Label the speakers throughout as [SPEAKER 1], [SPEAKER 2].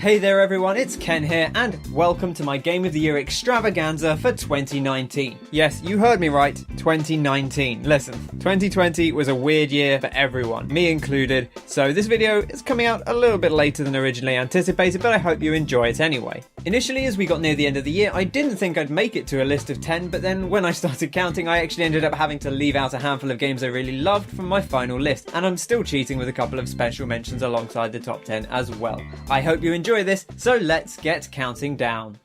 [SPEAKER 1] Hey there everyone, it's Ken here, and welcome to my Game of the Year extravaganza for 2019. Yes, you heard me right, 2019. Listen, 2020 was a weird year for everyone, me included, so this video is coming out a little bit later than originally anticipated, but I hope you enjoy it anyway. Initially, as we got near the end of the year, I didn't think I'd make it to a list of 10, but then when I started counting, I actually ended up having to leave out a handful of games I really loved from my final list, and I'm still cheating with a couple of special mentions alongside the top 10 as well. I hope you enjoy this, so let's get counting down.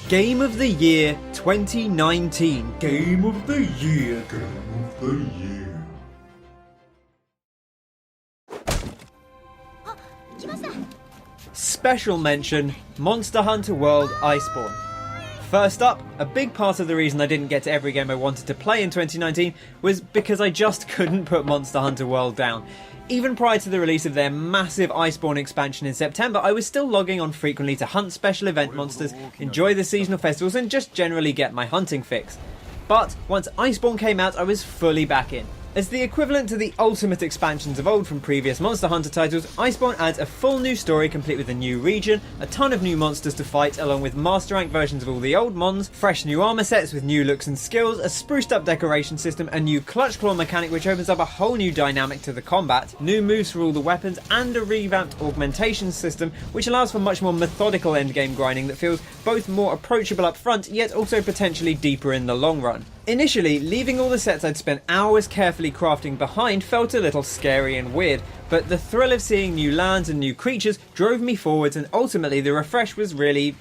[SPEAKER 1] Game of the Year 2019.
[SPEAKER 2] Game of the Year. Game of the Year.
[SPEAKER 1] Special mention, Monster Hunter World Iceborne. First up, a big part of the reason I didn't get to every game I wanted to play in 2019 was because I just couldn't put Monster Hunter World down. Even prior to the release of their massive Iceborne expansion in September, I was still logging on frequently to hunt special event monsters, enjoy the seasonal festivals and just generally get my hunting fix. But once Iceborne came out, I was fully back in. As the equivalent to the ultimate expansions of old from previous Monster Hunter titles, Iceborne adds a full new story complete with a new region, a ton of new monsters to fight along with master rank versions of all the old mons, fresh new armor sets with new looks and skills, a spruced up decoration system, a new clutch claw mechanic which opens up a whole new dynamic to the combat, new moves for all the weapons, and a revamped augmentation system which allows for much more methodical endgame grinding that feels both more approachable up front yet also potentially deeper in the long run. Initially, leaving all the sets I'd spent hours carefully crafting behind felt a little scary and weird, but the thrill of seeing new lands and new creatures drove me forwards, and ultimately the refresh was really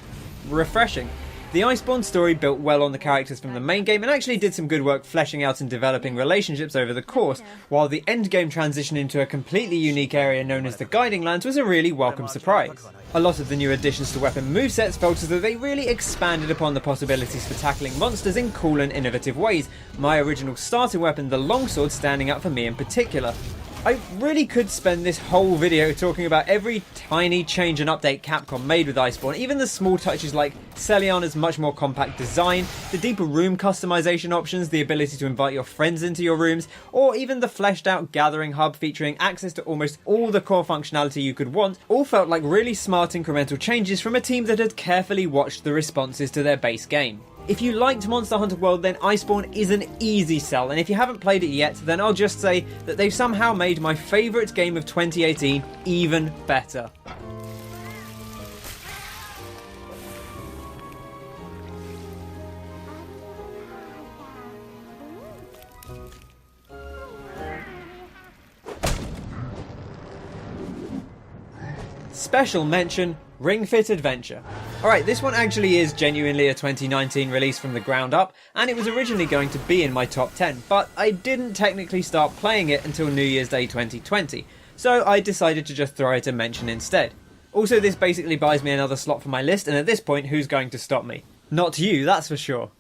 [SPEAKER 1] refreshing. The Iceborne story built well on the characters from the main game and actually did some good work fleshing out and developing relationships over the course, while the endgame transition into a completely unique area known as the Guiding Lands was a really welcome surprise. A lot of the new additions to weapon movesets felt as though they really expanded upon the possibilities for tackling monsters in cool and innovative ways, my original starting weapon, the longsword, standing out for me in particular. I really could spend this whole video talking about every tiny change and update Capcom made with Iceborne, even the small touches like Celiana's much more compact design, the deeper room customization options, the ability to invite your friends into your rooms, or even the fleshed out gathering hub featuring access to almost all the core functionality you could want, all felt like really smart incremental changes from a team that had carefully watched the responses to their base game. If you liked Monster Hunter World, then Iceborne is an easy sell, and if you haven't played it yet, then I'll just say that they've somehow made my favourite game of 2018 even better. Special mention, Ring Fit Adventure. Alright, this one actually is genuinely a 2019 release from the ground up, and it was originally going to be in my top 10, but I didn't technically start playing it until New Year's Day 2020, so I decided to just throw it a mention instead. Also, this basically buys me another slot for my list, and at this point, who's going to stop me? Not you, that's for sure.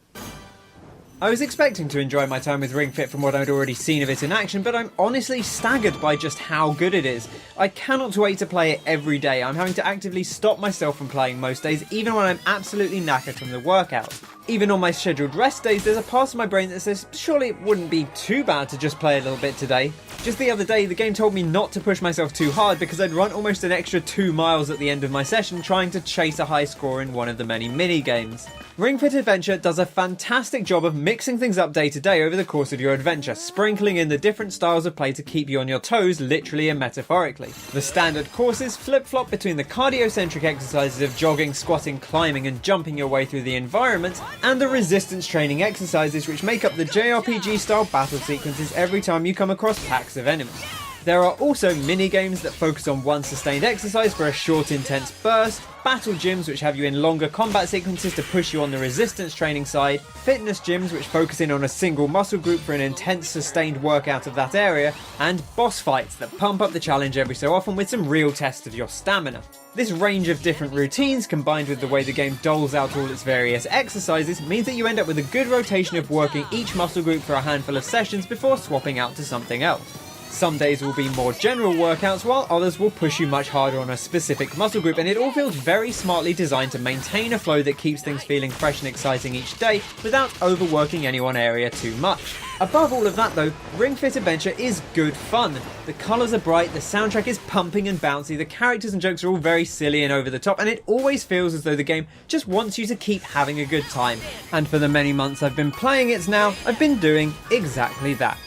[SPEAKER 1] I was expecting to enjoy my time with Ring Fit from what I'd already seen of it in action, but I'm honestly staggered by just how good it is. I cannot wait to play it every day. I'm having to actively stop myself from playing most days, even when I'm absolutely knackered from the workout. Even on my scheduled rest days, there's a part of my brain that says, surely it wouldn't be too bad to just play a little bit today. Just the other day, the game told me not to push myself too hard because I'd run almost an extra 2 miles at the end of my session trying to chase a high score in one of the many mini-games. Ring Fit Adventure does a fantastic job of mixing things up day to day over the course of your adventure, sprinkling in the different styles of play to keep you on your toes, literally and metaphorically. The standard courses flip-flop between the cardio-centric exercises of jogging, squatting, climbing and jumping your way through the environment, and the resistance training exercises which make up the JRPG style battle sequences every time you come across packs of enemies. There are also mini-games that focus on one sustained exercise for a short intense burst, battle gyms which have you in longer combat sequences to push you on the resistance training side, fitness gyms which focus in on a single muscle group for an intense sustained workout of that area, and boss fights that pump up the challenge every so often with some real tests of your stamina. This range of different routines, combined with the way the game doles out all its various exercises, means that you end up with a good rotation of working each muscle group for a handful of sessions before swapping out to something else. Some days will be more general workouts, while others will push you much harder on a specific muscle group, and it all feels very smartly designed to maintain a flow that keeps things feeling fresh and exciting each day without overworking any one area too much. Above all of that though, Ring Fit Adventure is good fun. The colours are bright, the soundtrack is pumping and bouncy, the characters and jokes are all very silly and over the top, and it always feels as though the game just wants you to keep having a good time. And for the many months I've been playing it now, I've been doing exactly that.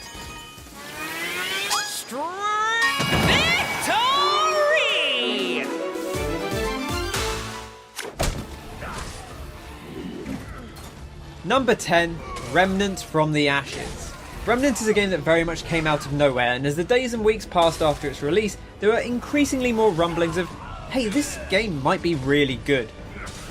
[SPEAKER 3] Victory!
[SPEAKER 1] Number 10, Remnant from the Ashes. Remnant is a game that very much came out of nowhere, and as the days and weeks passed after its release, there were increasingly more rumblings of, hey, this game might be really good.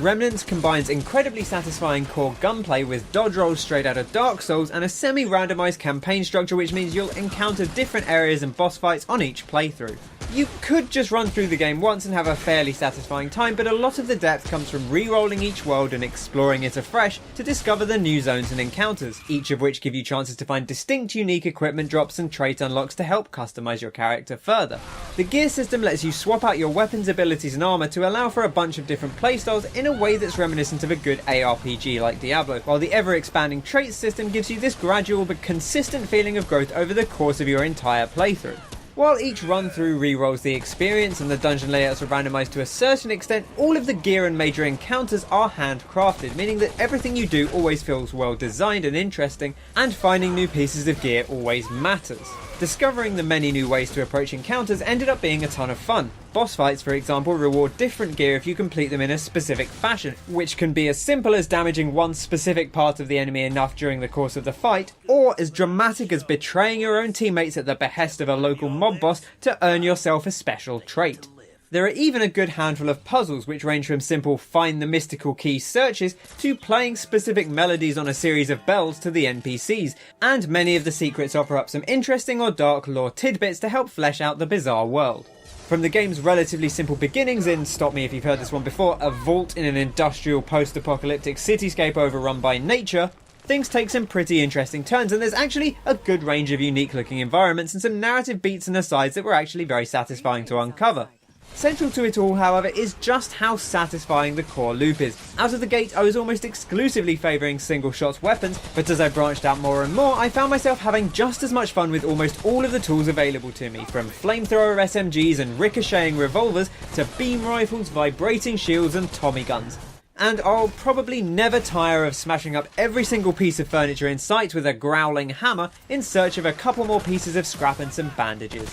[SPEAKER 1] Remnant combines incredibly satisfying core gunplay with dodge rolls straight out of Dark Souls and a semi-randomised campaign structure, which means you'll encounter different areas and boss fights on each playthrough. You could just run through the game once and have a fairly satisfying time, but a lot of the depth comes from re-rolling each world and exploring it afresh to discover the new zones and encounters, each of which give you chances to find distinct unique equipment drops and trait unlocks to help customise your character further. The gear system lets you swap out your weapons, abilities and armour to allow for a bunch of different playstyles in a way that's reminiscent of a good ARPG like Diablo, while the ever-expanding traits system gives you this gradual but consistent feeling of growth over the course of your entire playthrough. While each run-through re-rolls the experience and the dungeon layouts are randomised to a certain extent, all of the gear and major encounters are handcrafted, meaning that everything you do always feels well designed and interesting, and finding new pieces of gear always matters. Discovering the many new ways to approach encounters ended up being a ton of fun. Boss fights, for example, reward different gear if you complete them in a specific fashion, which can be as simple as damaging one specific part of the enemy enough during the course of the fight, or as dramatic as betraying your own teammates at the behest of a local mob boss to earn yourself a special trait. There are even a good handful of puzzles, which range from simple find the mystical key searches to playing specific melodies on a series of bells to the NPCs, and many of the secrets offer up some interesting or dark lore tidbits to help flesh out the bizarre world. From the game's relatively simple beginnings in, stop me if you've heard this one before, a vault in an industrial post-apocalyptic cityscape overrun by nature, things take some pretty interesting turns, and there's actually a good range of unique looking environments and some narrative beats and asides that were actually very satisfying to uncover. Central to it all, however, is just how satisfying the core loop is. Out of the gate, I was almost exclusively favouring single-shot weapons, but as I branched out more and more, I found myself having just as much fun with almost all of the tools available to me, from flamethrower SMGs and ricocheting revolvers to beam rifles, vibrating shields and Tommy guns. And I'll probably never tire of smashing up every single piece of furniture in sight with a growling hammer in search of a couple more pieces of scrap and some bandages.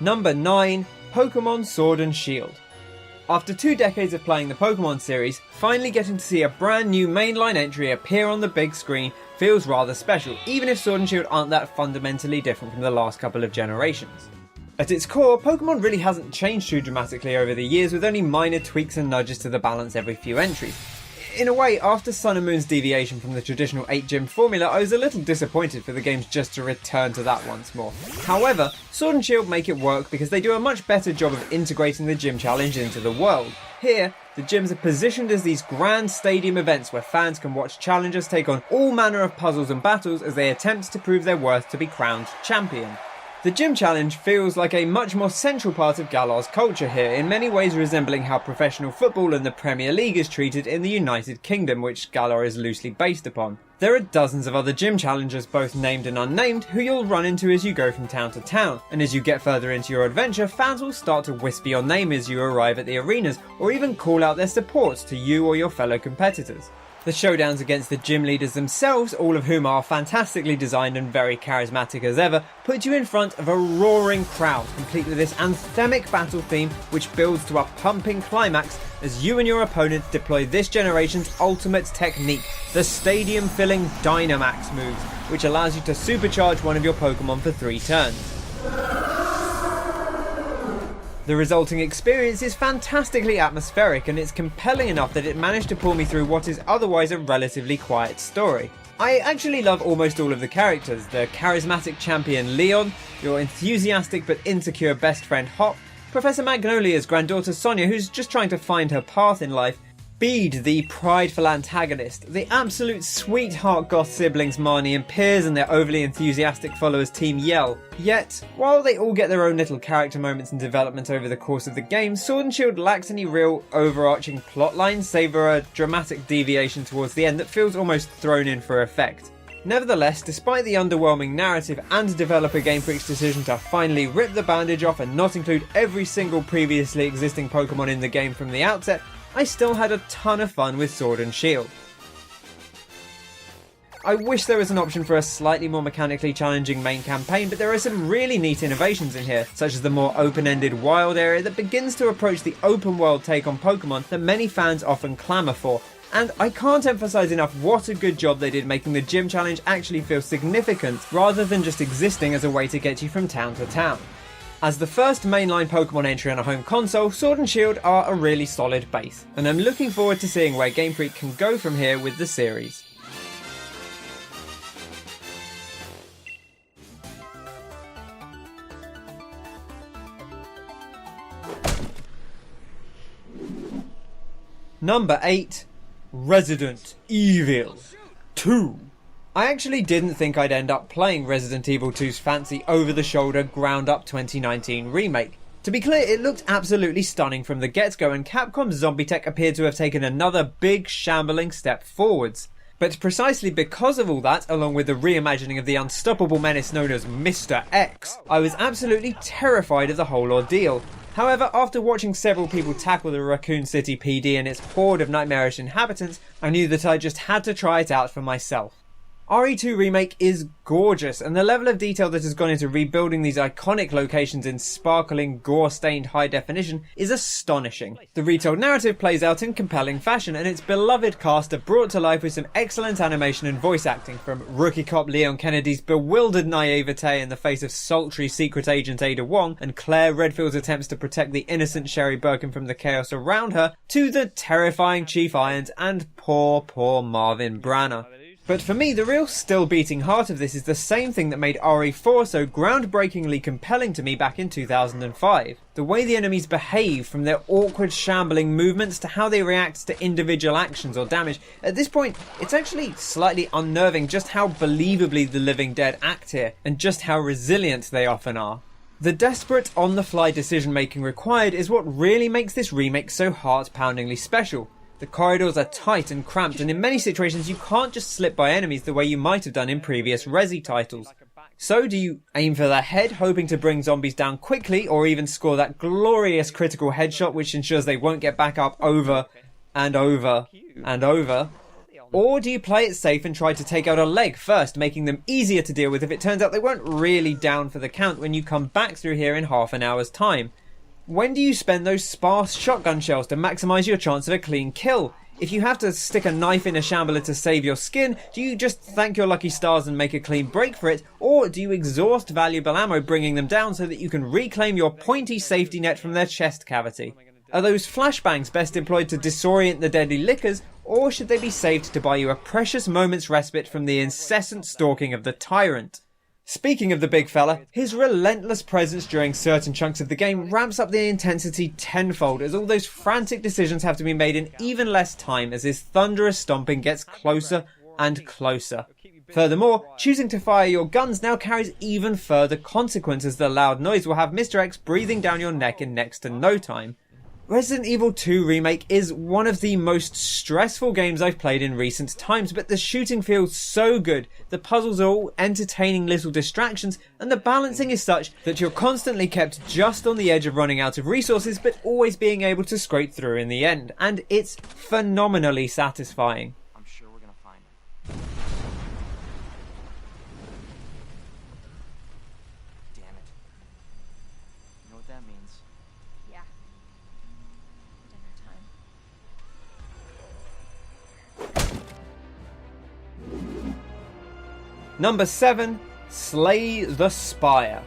[SPEAKER 1] Number 9, Pokémon Sword and Shield. After 2 decades of playing the Pokémon series, finally getting to see a brand new mainline entry appear on the big screen feels rather special, even if Sword and Shield aren't that fundamentally different from the last couple of generations. At its core, Pokémon really hasn't changed too dramatically over the years, with only minor tweaks and nudges to the balance every few entries. In a way, after Sun and Moon's deviation from the traditional 8-gym formula, I was a little disappointed for the games just to return to that once more. However, Sword and Shield make it work because they do a much better job of integrating the gym challenge into the world. Here, the gyms are positioned as these grand stadium events where fans can watch challengers take on all manner of puzzles and battles as they attempt to prove their worth to be crowned champion. The gym challenge feels like a much more central part of Galar's culture here, in many ways resembling how professional football and the Premier League is treated in the United Kingdom, which Galar is loosely based upon. There are dozens of other gym challengers, both named and unnamed, who you'll run into as you go from town to town, and as you get further into your adventure, fans will start to whisper your name as you arrive at the arenas, or even call out their support to you or your fellow competitors. The showdowns against the gym leaders themselves, all of whom are fantastically designed and very charismatic as ever, put you in front of a roaring crowd, complete with this anthemic battle theme which builds to a pumping climax as you and your opponent deploy this generation's ultimate technique, the stadium-filling Dynamax moves, which allows you to supercharge one of your Pokémon for 3 turns. The resulting experience is fantastically atmospheric, and it's compelling enough that it managed to pull me through what is otherwise a relatively quiet story. I actually love almost all of the characters. The charismatic champion Leon, your enthusiastic but insecure best friend Hop, Professor Magnolia's granddaughter Sonia, who's just trying to find her path in life, Bede, the prideful antagonist, the absolute sweetheart goth siblings Marnie and Piers, and their overly enthusiastic followers Team Yell. Yet, while they all get their own little character moments and development over the course of the game, Sword and Shield lacks any real overarching plotline, save for a dramatic deviation towards the end that feels almost thrown in for effect. Nevertheless, despite the underwhelming narrative and developer Game Freak's decision to finally rip the bandage off and not include every single previously existing Pokemon in the game from the outset, I still had a ton of fun with Sword and Shield. I wish there was an option for a slightly more mechanically challenging main campaign, but there are some really neat innovations in here, such as the more open-ended wild area that begins to approach the open world take on Pokemon that many fans often clamour for. And I can't emphasise enough what a good job they did making the gym challenge actually feel significant, rather than just existing as a way to get you from town to town. As the first mainline Pokemon entry on a home console, Sword and Shield are a really solid base, and I'm looking forward to seeing where Game Freak can go from here with the series. Number 8. Resident Evil 2. I actually didn't think I'd end up playing Resident Evil 2's fancy over-the-shoulder ground-up 2019 remake. To be clear, it looked absolutely stunning from the get-go, and Capcom's zombie tech appeared to have taken another big shambling step forwards. But precisely because of all that, along with the reimagining of the unstoppable menace known as Mr. X, I was absolutely terrified of the whole ordeal. However, after watching several people tackle the Raccoon City PD and its horde of nightmarish inhabitants, I knew that I just had to try it out for myself. RE2 Remake is gorgeous, and the level of detail that has gone into rebuilding these iconic locations in sparkling, gore-stained high definition is astonishing. The retold narrative plays out in compelling fashion, and its beloved cast are brought to life with some excellent animation and voice acting, from rookie cop Leon Kennedy's bewildered naivete in the face of sultry secret agent Ada Wong, and Claire Redfield's attempts to protect the innocent Sherry Birkin from the chaos around her, to the terrifying Chief Irons and poor Marvin Branner. But for me, the real still-beating heart of this is the same thing that made RE4 so groundbreakingly compelling to me back in 2005. The way the enemies behave, from their awkward shambling movements to how they react to individual actions or damage. At this point, it's actually slightly unnerving just how believably the living dead act here, and just how resilient they often are. The desperate, on-the-fly decision-making required is what really makes this remake so heart-poundingly special. The corridors are tight and cramped, and in many situations you can't just slip by enemies the way you might have done in previous Resi titles. So do you aim for the head, hoping to bring zombies down quickly, or even score that glorious critical headshot which ensures they won't get back up over and over and over? Or do you play it safe and try to take out a leg first, making them easier to deal with if it turns out they weren't really down for the count when you come back through here in half an hour's time? When do you spend those sparse shotgun shells to maximise your chance of a clean kill? If you have to stick a knife in a shambler to save your skin, do you just thank your lucky stars and make a clean break for it? Or do you exhaust valuable ammo bringing them down so that you can reclaim your pointy safety net from their chest cavity? Are those flashbangs best employed to disorient the deadly lickers, or should they be saved to buy you a precious moment's respite from the incessant stalking of the tyrant? Speaking of the big fella, his relentless presence during certain chunks of the game ramps up the intensity tenfold, as all those frantic decisions have to be made in even less time as his thunderous stomping gets closer and closer. Furthermore, choosing to fire your guns now carries even further consequences. The loud noise will have Mr. X breathing down your neck in next to no time. Resident Evil 2 Remake is one of the most stressful games I've played in recent times, but the shooting feels so good, the puzzles are all entertaining little distractions, and the balancing is such that you're constantly kept just on the edge of running out of resources, but always being able to scrape through in the end, and it's phenomenally satisfying.
[SPEAKER 4] I'm sure we're gonna find it. Damn it. You know what that means?
[SPEAKER 5] Yeah. Dinner time.
[SPEAKER 1] Number 7. Slay the Spire.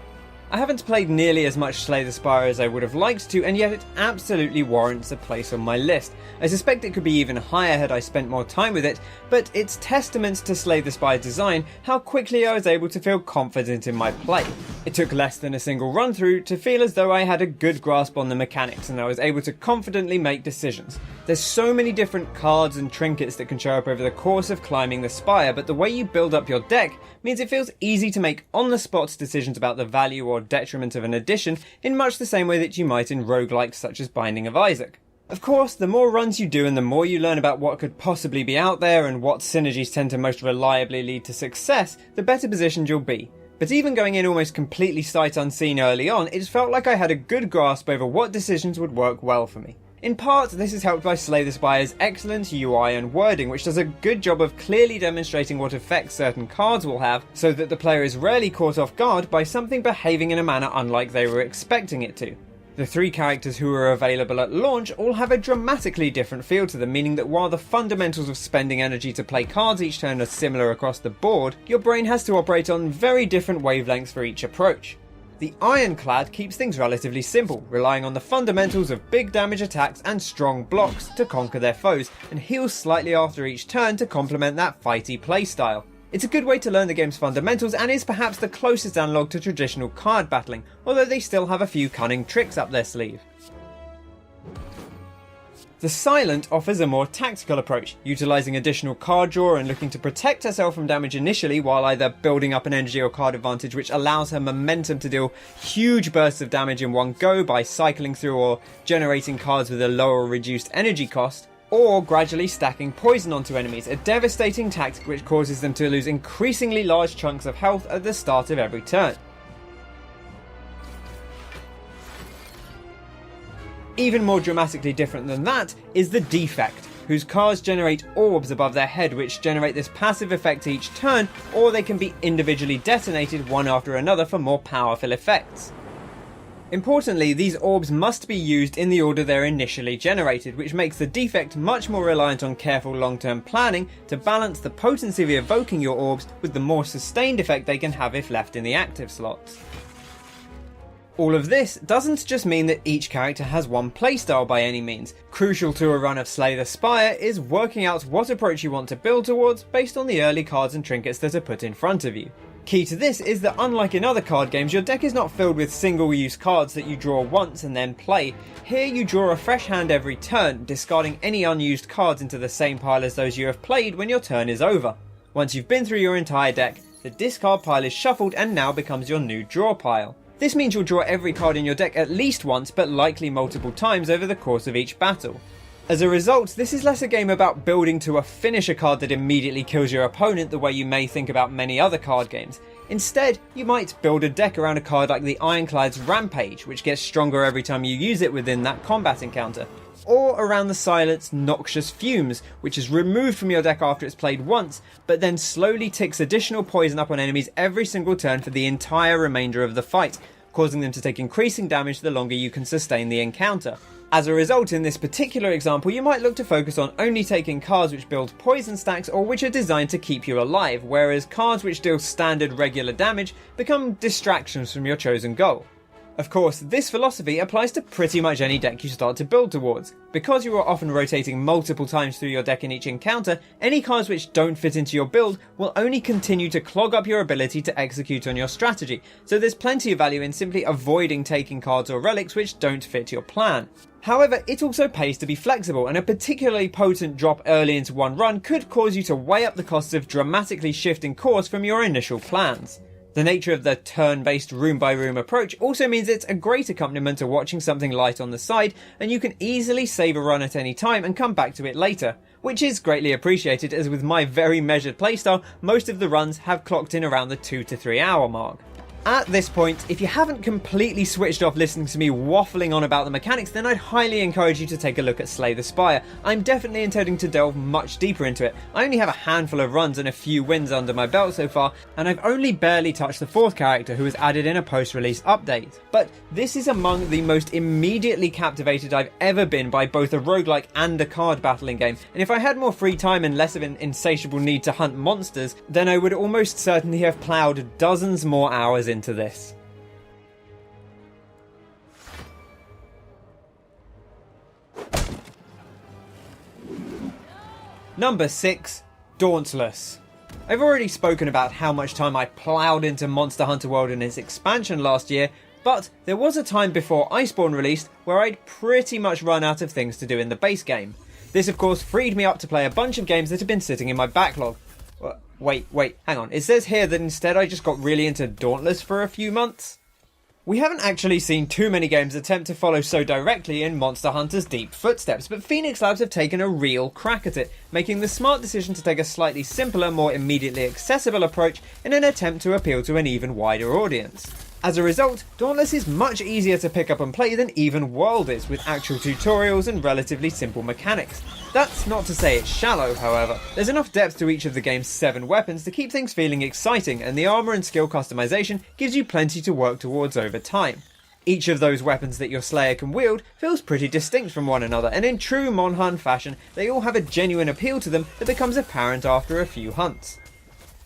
[SPEAKER 1] I haven't played nearly as much Slay the Spire as I would have liked to, and yet it absolutely warrants a place on my list. I suspect it could be even higher had I spent more time with it, but it's testament to Slay the Spire's design how quickly I was able to feel confident in my play. It took less than a single run through to feel as though I had a good grasp on the mechanics and I was able to confidently make decisions. There's so many different cards and trinkets that can show up over the course of climbing the spire, but the way you build up your deck means it feels easy to make on-the-spot decisions about the value or detriment of an addition in much the same way that you might in roguelikes such as Binding of Isaac. Of course, the more runs you do and the more you learn about what could possibly be out there and what synergies tend to most reliably lead to success, the better positioned you'll be. But even going in almost completely sight unseen early on, it felt like I had a good grasp over what decisions would work well for me. In part, this is helped by Slay the Spire's excellent UI and wording, which does a good job of clearly demonstrating what effects certain cards will have, so that the player is rarely caught off guard by something behaving in a manner unlike they were expecting it to. The 3 characters who are available at launch all have a dramatically different feel to them, meaning that while the fundamentals of spending energy to play cards each turn are similar across the board, your brain has to operate on very different wavelengths for each approach. The Ironclad keeps things relatively simple, relying on the fundamentals of big damage attacks and strong blocks to conquer their foes, and heals slightly after each turn to complement that fighty playstyle. It's a good way to learn the game's fundamentals and is perhaps the closest analogue to traditional card battling, although they still have a few cunning tricks up their sleeve. The Silent offers a more tactical approach, utilising additional card draw and looking to protect herself from damage initially while either building up an energy or card advantage which allows her momentum to deal huge bursts of damage in one go by cycling through or generating cards with a lower reduced energy cost, or gradually stacking poison onto enemies, a devastating tactic which causes them to lose increasingly large chunks of health at the start of every turn. Even more dramatically different than that is the Defect, whose cards generate orbs above their head which generate this passive effect each turn, or they can be individually detonated one after another for more powerful effects. Importantly, these orbs must be used in the order they're initially generated, which makes the Defect much more reliant on careful long-term planning to balance the potency of evoking your orbs with the more sustained effect they can have if left in the active slots. All of this doesn't just mean that each character has one playstyle by any means. Crucial to a run of Slay the Spire is working out what approach you want to build towards based on the early cards and trinkets that are put in front of you. Key to this is that unlike in other card games, your deck is not filled with single-use cards that you draw once and then play. Here you draw a fresh hand every turn, discarding any unused cards into the same pile as those you have played when your turn is over. Once you've been through your entire deck, the discard pile is shuffled and now becomes your new draw pile. This means you'll draw every card in your deck at least once, but likely multiple times over the course of each battle. As a result, this is less a game about building to a finisher card that immediately kills your opponent the way you may think about many other card games. Instead, you might build a deck around a card like the Ironclad's Rampage, which gets stronger every time you use it within that combat encounter. Or around the Silent's Noxious Fumes, which is removed from your deck after it's played once, but then slowly ticks additional poison up on enemies every single turn for the entire remainder of the fight, causing them to take increasing damage the longer you can sustain the encounter. As a result, in this particular example, you might look to focus on only taking cards which build poison stacks or which are designed to keep you alive, whereas cards which deal standard regular damage become distractions from your chosen goal. Of course, this philosophy applies to pretty much any deck you start to build towards. Because you are often rotating multiple times through your deck in each encounter, any cards which don't fit into your build will only continue to clog up your ability to execute on your strategy, so there's plenty of value in simply avoiding taking cards or relics which don't fit your plan. However, it also pays to be flexible, and a particularly potent drop early into one run could cause you to weigh up the costs of dramatically shifting course from your initial plans. The nature of the turn-based room-by-room approach also means it's a great accompaniment to watching something light on the side, and you can easily save a run at any time and come back to it later, which is greatly appreciated, as with my very measured playstyle, most of the runs have clocked in around the 2 to 3 hour mark. At this point, if you haven't completely switched off listening to me waffling on about the mechanics, then I'd highly encourage you to take a look at Slay the Spire. I'm definitely intending to delve much deeper into it. I only have a handful of runs and a few wins under my belt so far, and I've only barely touched the 4th character who was added in a post-release update. But this is among the most immediately captivated I've ever been by both a roguelike and a card battling game, and if I had more free time and less of an insatiable need to hunt monsters, then I would almost certainly have ploughed dozens more hours into this. Number 6. Dauntless. I've already spoken about how much time I ploughed into Monster Hunter World and its expansion last year, but there was a time before Iceborne released where I'd pretty much run out of things to do in the base game. This of course freed me up to play a bunch of games that had been sitting in my backlog. Wait, hang on. It says here that instead I just got really into Dauntless for a few months? We haven't actually seen too many games attempt to follow so directly in Monster Hunter's deep footsteps, but Phoenix Labs have taken a real crack at it, making the smart decision to take a slightly simpler, more immediately accessible approach in an attempt to appeal to an even wider audience. As a result, Dauntless is much easier to pick up and play than even World is, with actual tutorials and relatively simple mechanics. That's not to say it's shallow, however. There's enough depth to each of the game's 7 weapons to keep things feeling exciting, and the armour and skill customization gives you plenty to work towards over time. Each of those weapons that your Slayer can wield feels pretty distinct from one another, and in true Monhun fashion, they all have a genuine appeal to them that becomes apparent after a few hunts.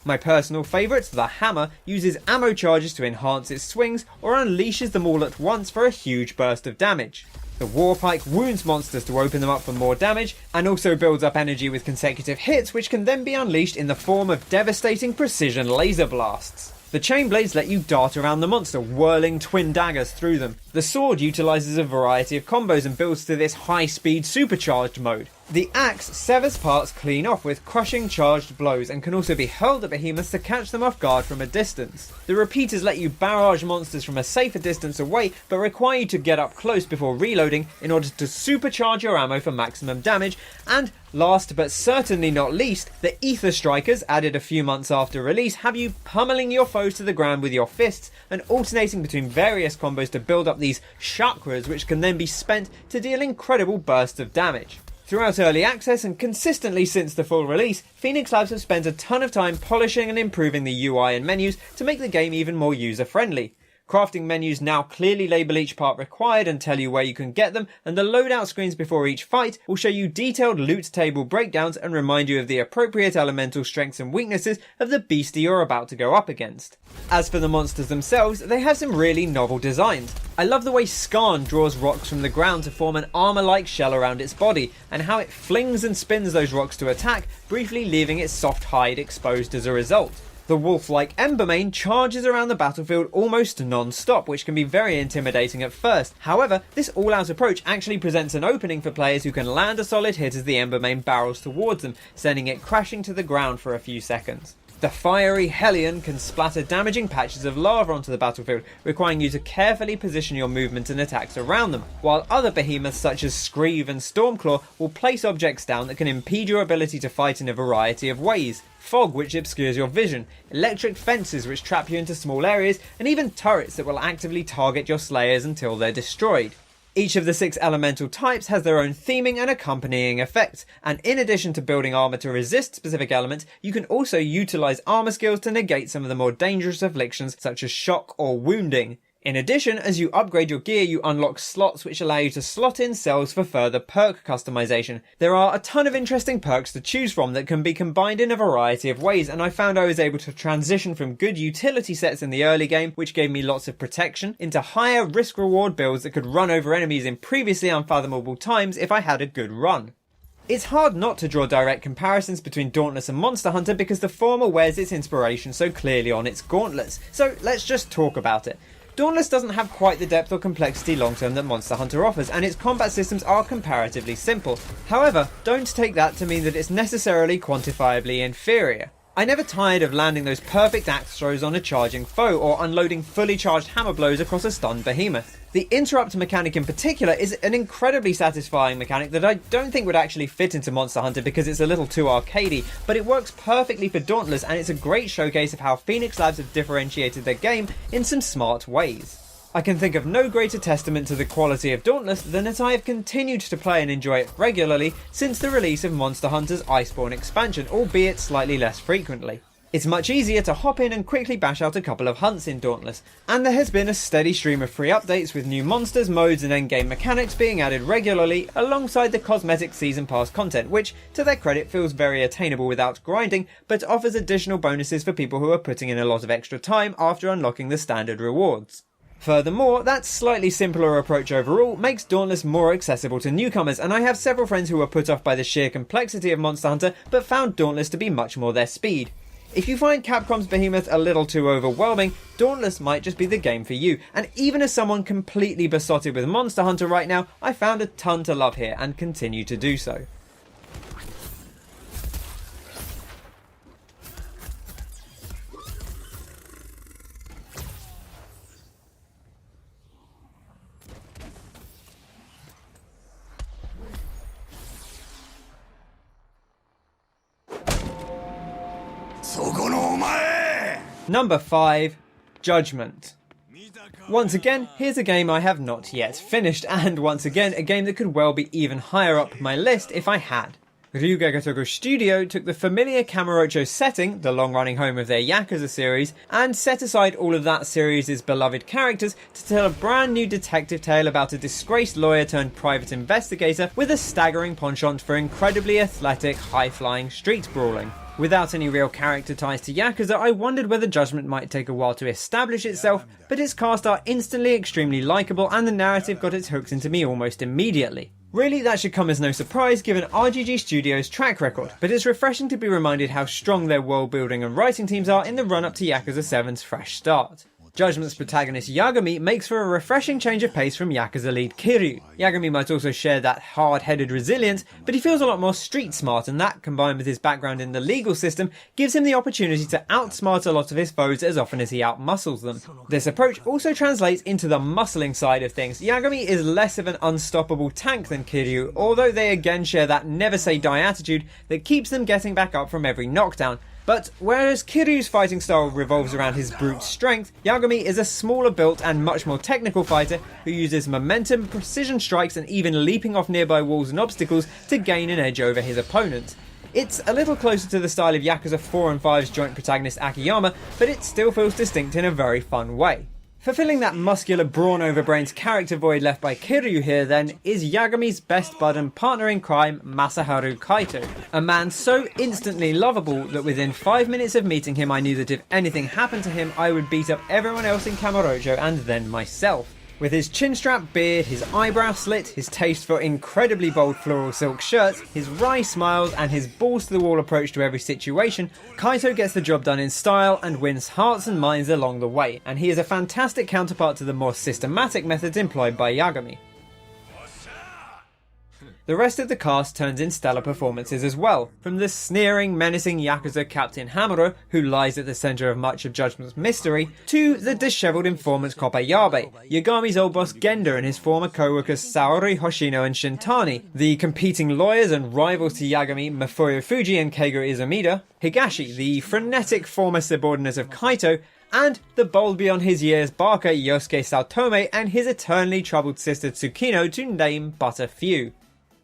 [SPEAKER 1] My personal favourite, the hammer, uses ammo charges to enhance its swings or unleashes them all at once for a huge burst of damage. The warpike wounds monsters to open them up for more damage and also builds up energy with consecutive hits, which can then be unleashed in the form of devastating precision laser blasts. The chain blades let you dart around the monster, whirling twin daggers through them. The sword utilises a variety of combos and builds to this high-speed supercharged mode. The axe severs parts clean off with crushing charged blows and can also be hurled at behemoths to catch them off guard from a distance. The repeaters let you barrage monsters from a safer distance away, but require you to get up close before reloading in order to supercharge your ammo for maximum damage. And last but certainly not least, the Ether Strikers, added a few months after release, have you pummeling your foes to the ground with your fists and alternating between various combos to build up these chakras, which can then be spent to deal incredible bursts of damage. Throughout early access and consistently since the full release, Phoenix Labs have spent a ton of time polishing and improving the UI and menus to make the game even more user-friendly. Crafting menus now clearly label each part required and tell you where you can get them, and the loadout screens before each fight will show you detailed loot table breakdowns and remind you of the appropriate elemental strengths and weaknesses of the beastie you're about to go up against. As for the monsters themselves, they have some really novel designs. I love the way Skarn draws rocks from the ground to form an armour-like shell around its body, and how it flings and spins those rocks to attack, briefly leaving its soft hide exposed as a result. The wolf-like Embermane charges around the battlefield almost non-stop, which can be very intimidating at first. However, this all-out approach actually presents an opening for players who can land a solid hit as the Embermane barrels towards them, sending it crashing to the ground for a few seconds. The fiery Hellion can splatter damaging patches of lava onto the battlefield, requiring you to carefully position your movement and attacks around them, while other behemoths such as Screeve and Stormclaw will place objects down that can impede your ability to fight in a variety of ways. Fog which obscures your vision, electric fences which trap you into small areas, and even turrets that will actively target your slayers until they're destroyed. Each of the 6 elemental types has their own theming and accompanying effects, and in addition to building armour to resist specific elements, you can also utilise armour skills to negate some of the more dangerous afflictions such as shock or wounding. In addition, as you upgrade your gear, you unlock slots which allow you to slot in cells for further perk customization. There are a ton of interesting perks to choose from that can be combined in a variety of ways, and I found I was able to transition from good utility sets in the early game, which gave me lots of protection, into higher risk-reward builds that could run over enemies in previously unfathomable times if I had a good run. It's hard not to draw direct comparisons between Dauntless and Monster Hunter because the former wears its inspiration so clearly on its gauntlets, so let's just talk about it. Dauntless doesn't have quite the depth or complexity long-term that Monster Hunter offers, and its combat systems are comparatively simple. However, don't take that to mean that it's necessarily quantifiably inferior. I never tired of landing those perfect axe throws on a charging foe, or unloading fully charged hammer blows across a stunned behemoth. The interrupt mechanic in particular is an incredibly satisfying mechanic that I don't think would actually fit into Monster Hunter because it's a little too arcadey, but it works perfectly for Dauntless, and it's a great showcase of how Phoenix Labs have differentiated their game in some smart ways. I can think of no greater testament to the quality of Dauntless than that I have continued to play and enjoy it regularly since the release of Monster Hunter's Iceborne expansion, albeit slightly less frequently. It's much easier to hop in and quickly bash out a couple of hunts in Dauntless, and there has been a steady stream of free updates with new monsters, modes and endgame mechanics being added regularly alongside the cosmetic season pass content, which, to their credit, feels very attainable without grinding, but offers additional bonuses for people who are putting in a lot of extra time after unlocking the standard rewards. Furthermore, that slightly simpler approach overall makes Dauntless more accessible to newcomers, and I have several friends who were put off by the sheer complexity of Monster Hunter but found Dauntless to be much more their speed. If you find Capcom's Behemoth a little too overwhelming, Dauntless might just be the game for you, and even as someone completely besotted with Monster Hunter right now, I found a ton to love here and continue to do so. Number 5. Judgement. Once again, here's a game I have not yet finished, and once again, a game that could well be even higher up my list if I had. Ryuga Studio took the familiar Kamurocho setting, the long-running home of their Yakuza series, and set aside all of that series' beloved characters to tell a brand new detective tale about a disgraced lawyer turned private investigator with a staggering penchant for incredibly athletic, high-flying street brawling. Without any real character ties to Yakuza, I wondered whether Judgement might take a while to establish itself, but its cast are instantly extremely likeable and the narrative got its hooks into me almost immediately. Really, that should come as no surprise given RGG Studios' track record, but it's refreshing to be reminded how strong their world building and writing teams are in the run up to Yakuza 7's fresh start. Judgment's protagonist Yagami makes for a refreshing change of pace from Yakuza lead Kiryu. Yagami might also share that hard-headed resilience, but he feels a lot more street smart, and that, combined with his background in the legal system, gives him the opportunity to outsmart a lot of his foes as often as he outmuscles them. This approach also translates into the muscling side of things. Yagami is less of an unstoppable tank than Kiryu, although they again share that never-say-die attitude that keeps them getting back up from every knockdown. But whereas Kiryu's fighting style revolves around his brute strength, Yagami is a smaller built and much more technical fighter who uses momentum, precision strikes and even leaping off nearby walls and obstacles to gain an edge over his opponent. It's a little closer to the style of Yakuza 4 and 5's joint protagonist Akiyama, but it still feels distinct in a very fun way. Fulfilling that muscular brawn over brains character void left by Kiryu here then is Yagami's best bud and partner in crime, Masaharu Kaito. A man so instantly lovable that within 5 minutes of meeting him I knew that if anything happened to him I would beat up everyone else in Kamurocho and then myself. With his chin-strap beard, his eyebrow slit, his taste for incredibly bold floral silk shirts, his wry smiles and his balls-to-the-wall approach to every situation, Kaito gets the job done in style and wins hearts and minds along the way, and he is a fantastic counterpart to the more systematic methods employed by Yagami. The rest of the cast turns in stellar performances as well, from the sneering, menacing Yakuza Captain Hamuro, who lies at the centre of much of Judgment's mystery, to the dishevelled informant Koppayabe, Yagami's old boss Genda and his former co-workers Saori, Hoshino and Shintani, the competing lawyers and rivals to Yagami Mafuyo Fuji and Keigo Izumida, Higashi, the frenetic former subordinate of Kaito, and the bold beyond his years Barker Yosuke Saotome and his eternally troubled sister Tsukino, to name but a few.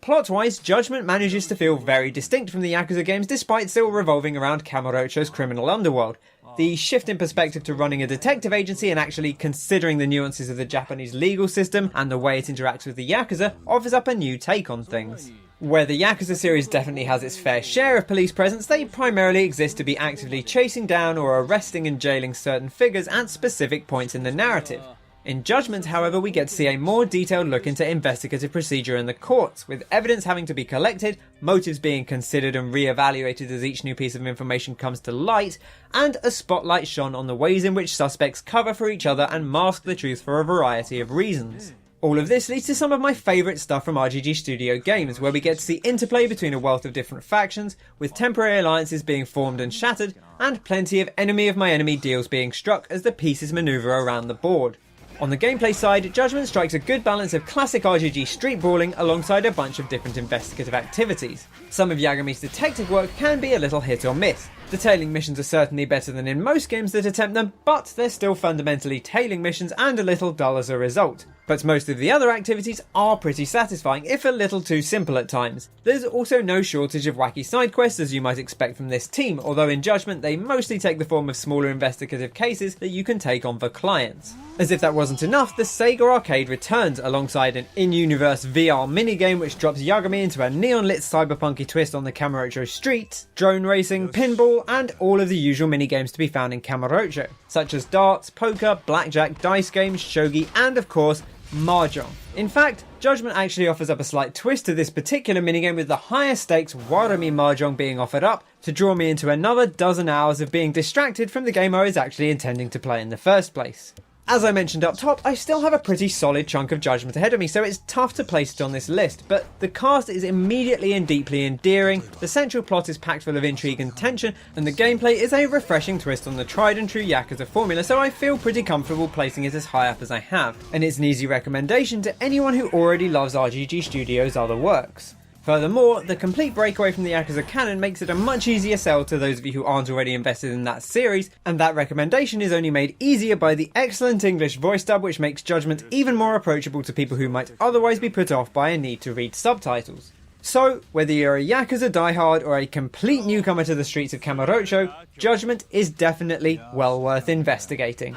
[SPEAKER 1] Plot-wise, Judgement manages to feel very distinct from the Yakuza games despite still revolving around Kamurocho's criminal underworld. The shift in perspective to running a detective agency and actually considering the nuances of the Japanese legal system and the way it interacts with the Yakuza offers up a new take on things. Where the Yakuza series definitely has its fair share of police presence, they primarily exist to be actively chasing down or arresting and jailing certain figures at specific points in the narrative. In Judgement, however, we get to see a more detailed look into investigative procedure in the courts, with evidence having to be collected, motives being considered and re-evaluated as each new piece of information comes to light, and a spotlight shone on the ways in which suspects cover for each other and mask the truth for a variety of reasons. All of this leads to some of my favourite stuff from RGG Studio games, where we get to see interplay between a wealth of different factions, with temporary alliances being formed and shattered, and plenty of enemy of my enemy deals being struck as the pieces manoeuvre around the board. On the gameplay side, Judgement strikes a good balance of classic RGG street brawling alongside a bunch of different investigative activities. Some of Yagami's detective work can be a little hit or miss. The tailing missions are certainly better than in most games that attempt them, but they're still fundamentally tailing missions and a little dull as a result. But most of the other activities are pretty satisfying, if a little too simple at times. There's also no shortage of wacky side quests as you might expect from this team, although in Judgement they mostly take the form of smaller investigative cases that you can take on for clients. As if that wasn't enough, the Sega Arcade returns alongside an in-universe VR minigame which drops Yagami into a neon-lit cyberpunky twist on the Kamurocho streets, drone racing, pinball, and all of the usual minigames to be found in Kamurocho, such as darts, poker, blackjack, dice games, shogi, and of course, mahjong. In fact, Judgement actually offers up a slight twist to this particular minigame, with the higher stakes Warami mahjong being offered up to draw me into another dozen hours of being distracted from the game I was actually intending to play in the first place. As I mentioned up top, I still have a pretty solid chunk of Judgement ahead of me, so it's tough to place it on this list, but the cast is immediately and deeply endearing, the central plot is packed full of intrigue and tension, and the gameplay is a refreshing twist on the tried and true Yakuza formula, so I feel pretty comfortable placing it as high up as I have, and it's an easy recommendation to anyone who already loves RGG Studios' other works. Furthermore, the complete breakaway from the Yakuza canon makes it a much easier sell to those of you who aren't already invested in that series, and that recommendation is only made easier by the excellent English voice dub, which makes Judgement even more approachable to people who might otherwise be put off by a need to read subtitles. So, whether you're a Yakuza diehard or a complete newcomer to the streets of Kamurocho, Judgement is definitely well worth investigating.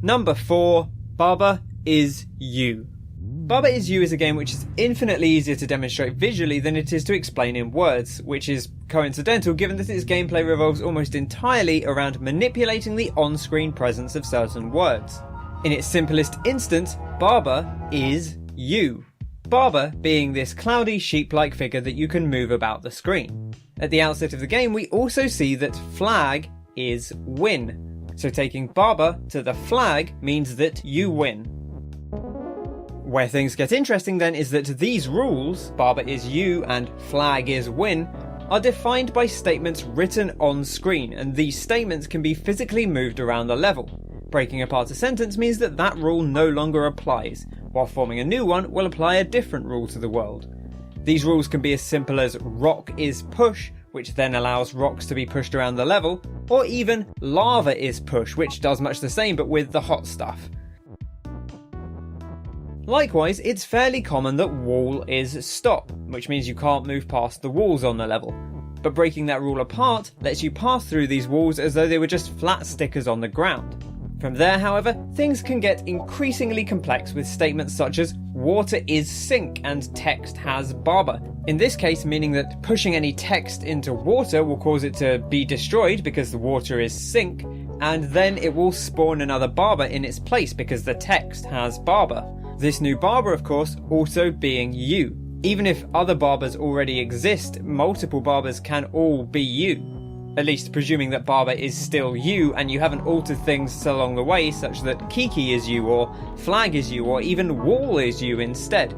[SPEAKER 1] Number 4, Baba Is You. Baba Is You is a game which is infinitely easier to demonstrate visually than it is to explain in words, which is coincidental given that its gameplay revolves almost entirely around manipulating the on-screen presence of certain words. In its simplest instance, Baba is you. Baba being this cloudy sheep-like figure that you can move about the screen. At the outset of the game, we also see that flag is win. So taking Baba to the flag means that you win. Where things get interesting then is that these rules, Baba is you and flag is win, are defined by statements written on screen, and these statements can be physically moved around the level. Breaking apart a sentence means that that rule no longer applies, while forming a new one will apply a different rule to the world. These rules can be as simple as rock is push, which then allows rocks to be pushed around the level, or even lava is push, which does much the same but with the hot stuff. Likewise, it's fairly common that wall is stop, which means you can't move past the walls on the level. But breaking that rule apart lets you pass through these walls as though they were just flat stickers on the ground. From there, however, things can get increasingly complex with statements such as water is sink and text has Baba. In this case, meaning that pushing any text into water will cause it to be destroyed because the water is sink, and then it will spawn another Baba in its place because the text has Baba. This new Baba, of course, also being you. Even if other Babas already exist, multiple Babas can all be you. At least presuming that Baba is still you and you haven't altered things along the way such that Kiki is you or flag is you or even wall is you instead.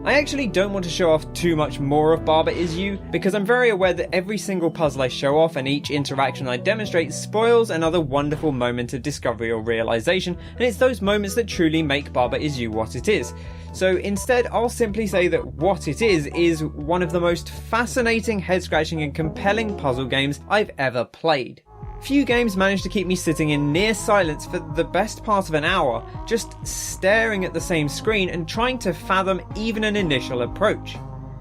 [SPEAKER 1] I actually don't want to show off too much more of Baba is you because I'm very aware that every single puzzle I show off and each interaction I demonstrate spoils another wonderful moment of discovery or realization, and it's those moments that truly make Baba is you what it is. So instead, I'll simply say that what it is one of the most fascinating, head-scratching and compelling puzzle games I've ever played. Few games manage to keep me sitting in near silence for the best part of an hour, just staring at the same screen and trying to fathom even an initial approach.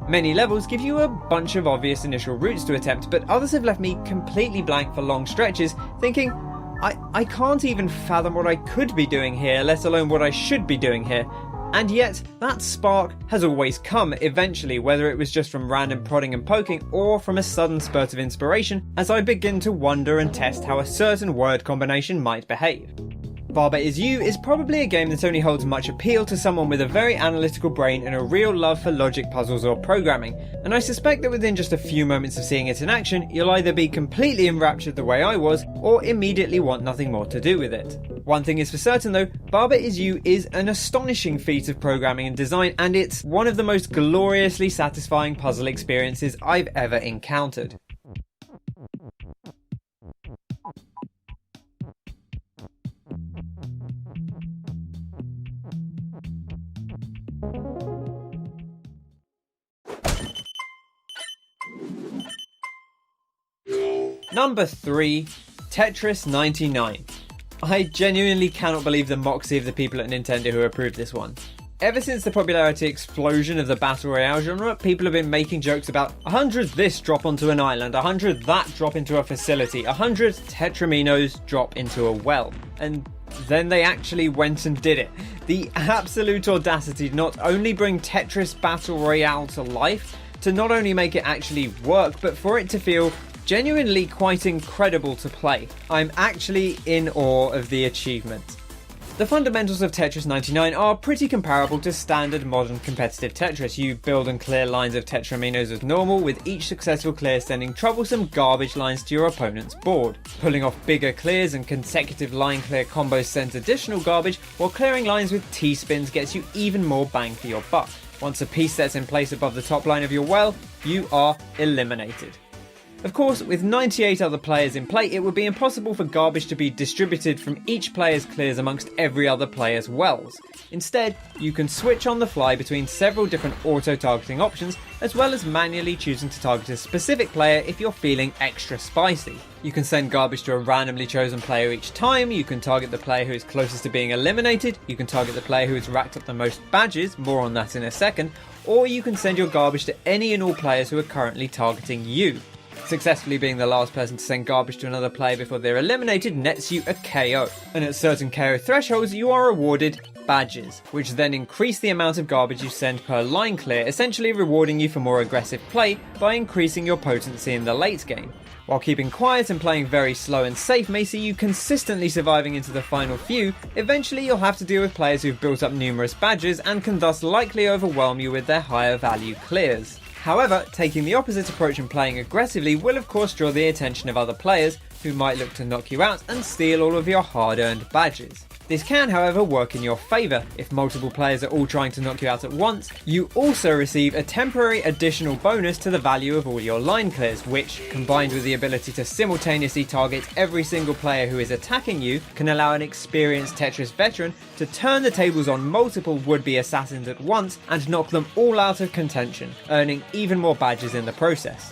[SPEAKER 1] Many levels give you a bunch of obvious initial routes to attempt, but others have left me completely blank for long stretches, thinking, I can't even fathom what I could be doing here, let alone what I should be doing here. And yet, that spark has always come eventually, whether it was just from random prodding and poking or from a sudden spurt of inspiration as I begin to wonder and test how a certain word combination might behave. Baba Is You is probably a game that only holds much appeal to someone with a very analytical brain and a real love for logic puzzles or programming, and I suspect that within just a few moments of seeing it in action, you'll either be completely enraptured the way I was, or immediately want nothing more to do with it. One thing is for certain though, Baba Is You is an astonishing feat of programming and design, and it's one of the most gloriously satisfying puzzle experiences I've ever encountered. Number 3, Tetris 99. I genuinely cannot believe the moxie of the people at Nintendo who approved this one. Ever since the popularity explosion of the Battle Royale genre, people have been making jokes about 100 this drop onto an island, 100 that drop into a facility, 100 Tetraminos drop into a well. And then they actually went and did it. The absolute audacity to not only bring Tetris Battle Royale to life, to not only make it actually work, but for it to feel genuinely quite incredible to play. I'm actually in awe of the achievement. The fundamentals of Tetris 99 are pretty comparable to standard modern competitive Tetris. You build and clear lines of Tetraminos as normal, with each successful clear sending troublesome garbage lines to your opponent's board. Pulling off bigger clears and consecutive line clear combos sends additional garbage, while clearing lines with T-spins gets you even more bang for your buck. Once a piece sets in place above the top line of your well, you are eliminated. Of course, with 98 other players in play, it would be impossible for garbage to be distributed from each player's clears amongst every other player's wells. Instead, you can switch on the fly between several different auto-targeting options, as well as manually choosing to target a specific player if you're feeling extra spicy. You can send garbage to a randomly chosen player each time, you can target the player who is closest to being eliminated, you can target the player who has racked up the most badges, more on that in a second, or you can send your garbage to any and all players who are currently targeting you. Successfully being the last person to send garbage to another player before they're eliminated nets you a KO, and at certain KO thresholds you are awarded badges, which then increase the amount of garbage you send per line clear, essentially rewarding you for more aggressive play by increasing your potency in the late game. While keeping quiet and playing very slow and safe may see you consistently surviving into the final few, eventually you'll have to deal with players who've built up numerous badges and can thus likely overwhelm you with their higher value clears. However, taking the opposite approach and playing aggressively will of course draw the attention of other players who might look to knock you out and steal all of your hard-earned badges. This can, however, work in your favour. If multiple players are all trying to knock you out at once, you also receive a temporary additional bonus to the value of all your line clears, which, combined with the ability to simultaneously target every single player who is attacking you, can allow an experienced Tetris veteran to turn the tables on multiple would-be assassins at once and knock them all out of contention, earning even more badges in the process.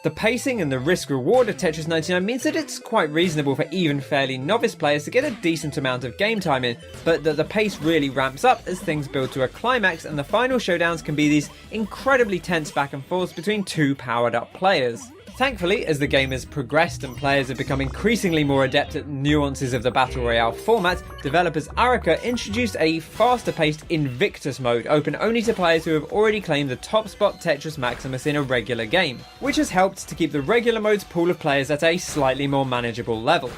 [SPEAKER 1] The pacing and the risk-reward of Tetris 99 means that it's quite reasonable for even fairly novice players to get a decent amount of game time in, but that the pace really ramps up as things build to a climax and the final showdowns can be these incredibly tense back and forths between two powered-up players. Thankfully, as the game has progressed and players have become increasingly more adept at nuances of the Battle Royale format, developers Arica introduced a faster-paced Invictus mode open only to players who have already claimed the top spot Tetris Maximus in a regular game, which has helped to keep the regular mode's pool of players at a slightly more manageable level.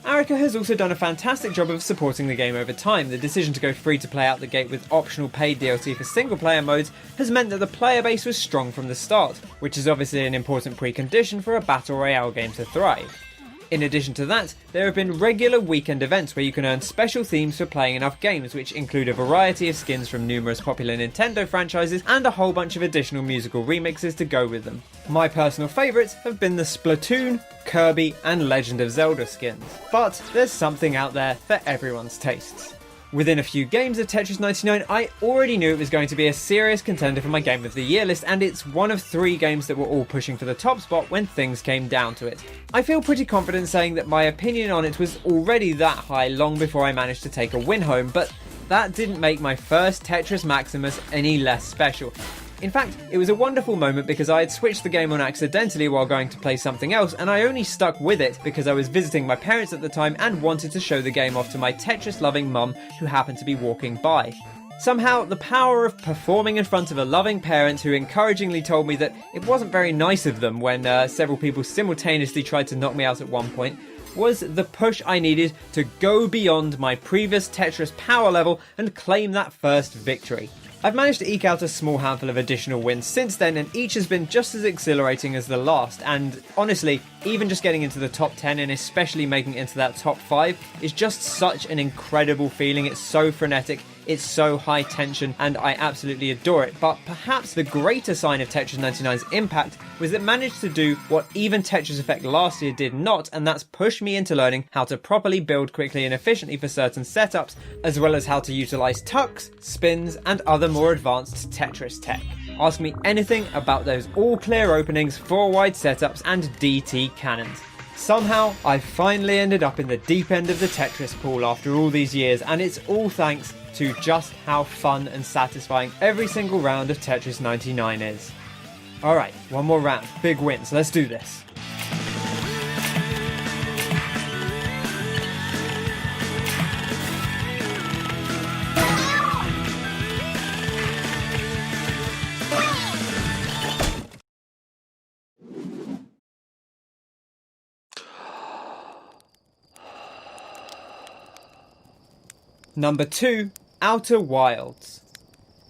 [SPEAKER 1] Arica has also done a fantastic job of supporting the game over time. The decision to go free to play out the gate with optional paid DLC for single player modes has meant that the player base was strong from the start, which is obviously an important precondition for a Battle Royale game to thrive. In addition to that, there have been regular weekend events where you can earn special themes for playing enough games, which include a variety of skins from numerous popular Nintendo franchises and a whole bunch of additional musical remixes to go with them. My personal favourites have been the Splatoon, Kirby and Legend of Zelda skins, but there's something out there for everyone's tastes. Within a few games of Tetris 99, I already knew it was going to be a serious contender for my Game of the Year list, and it's one of 3 games that were all pushing for the top spot when things came down to it. I feel pretty confident saying that my opinion on it was already that high long before I managed to take a win home, but that didn't make my first Tetris Maximus any less special. In fact, it was a wonderful moment because I had switched the game on accidentally while going to play something else, and I only stuck with it because I was visiting my parents at the time and wanted to show the game off to my Tetris-loving mum who happened to be walking by. Somehow, the power of performing in front of a loving parent who encouragingly told me that it wasn't very nice of them when several people simultaneously tried to knock me out at one point was the push I needed to go beyond my previous Tetris power level and claim that first victory. I've managed to eke out a small handful of additional wins since then, and each has been just as exhilarating as the last, and honestly, even just getting into the top 10 and especially making it into that top 5 is just such an incredible feeling. It's so frenetic, it's so high tension, and I absolutely adore it. But perhaps the greater sign of Tetris 99's impact was it managed to do what even Tetris Effect last year did not, and that's push me into learning how to properly build quickly and efficiently for certain setups, as well as how to utilise tucks, spins, and other more advanced Tetris tech. Ask me anything about those all clear openings, 4-wide setups, and DT cannons. Somehow, I finally ended up in the deep end of the Tetris pool after all these years, and it's all thanks to just how fun and satisfying every single round of Tetris 99 is. Alright, one more round, big wins, let's do this. Number 2, Outer Wilds.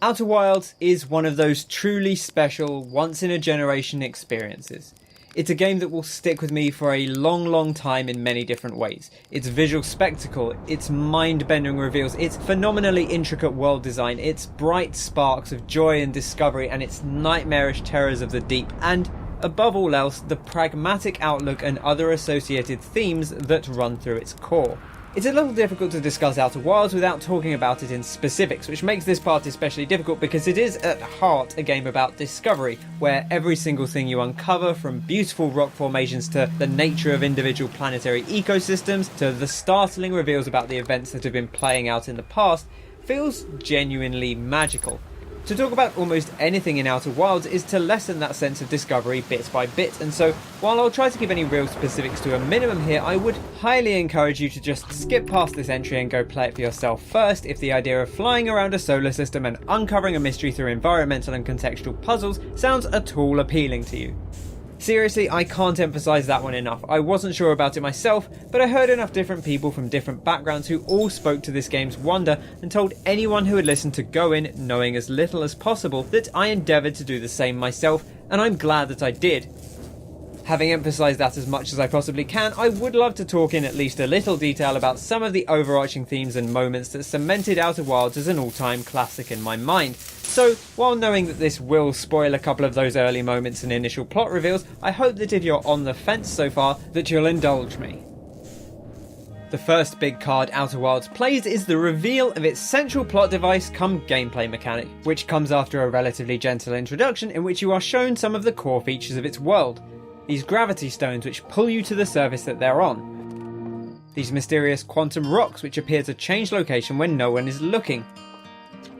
[SPEAKER 1] Outer Wilds is one of those truly special, once-in-a-generation experiences. It's a game that will stick with me for a long time in many different ways. Its visual spectacle, its mind-bending reveals, its phenomenally intricate world design, its bright sparks of joy and discovery, and its nightmarish terrors of the deep, and above all else, the pragmatic outlook and other associated themes that run through its core. It's a little difficult to discuss Outer Wilds without talking about it in specifics, which makes this part especially difficult because it is at heart a game about discovery, where every single thing you uncover, from beautiful rock formations to the nature of individual planetary ecosystems to the startling reveals about the events that have been playing out in the past, feels genuinely magical. To talk about almost anything in Outer Wilds is to lessen that sense of discovery bit by bit, and so while I'll try to keep any real specifics to a minimum here, I would highly encourage you to just skip past this entry and go play it for yourself first if the idea of flying around a solar system and uncovering a mystery through environmental and contextual puzzles sounds at all appealing to you. Seriously, I can't emphasise that one enough. I wasn't sure about it myself, but I heard enough different people from different backgrounds who all spoke to this game's wonder and told anyone who had listened to go in knowing as little as possible that I endeavoured to do the same myself, and I'm glad that I did. Having emphasised that as much as I possibly can, I would love to talk in at least a little detail about some of the overarching themes and moments that cemented Outer Wilds as an all-time classic in my mind. So, while knowing that this will spoil a couple of those early moments and initial plot reveals, I hope that if you're on the fence so far, that you'll indulge me. The first big card Outer Wilds plays is the reveal of its central plot device come gameplay mechanic, which comes after a relatively gentle introduction in which you are shown some of the core features of its world. These gravity stones which pull you to the surface that they're on. These mysterious quantum rocks which appear to change location when no one is looking.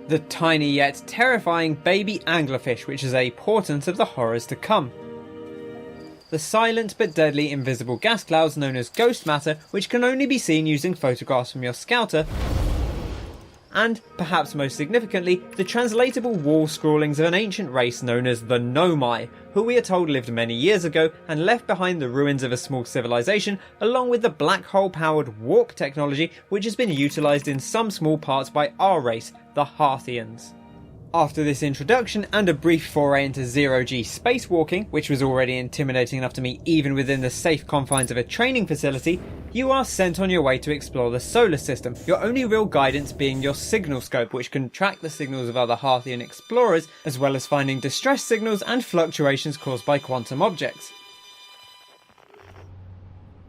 [SPEAKER 1] The tiny yet terrifying baby anglerfish which is a portent of the horrors to come. The silent but deadly invisible gas clouds known as ghost matter which can only be seen using photographs from your scouter. And, perhaps most significantly, the translatable wall scrawlings of an ancient race known as the Nomai, who we are told lived many years ago and left behind the ruins of a small civilization along with the black hole powered warp technology which has been utilised in some small parts by our race, the Harthians. After this introduction and a brief foray into zero-G spacewalking, which was already intimidating enough to me even within the safe confines of a training facility, you are sent on your way to explore the solar system, your only real guidance being your signal scope, which can track the signals of other Harthian explorers, as well as finding distress signals and fluctuations caused by quantum objects.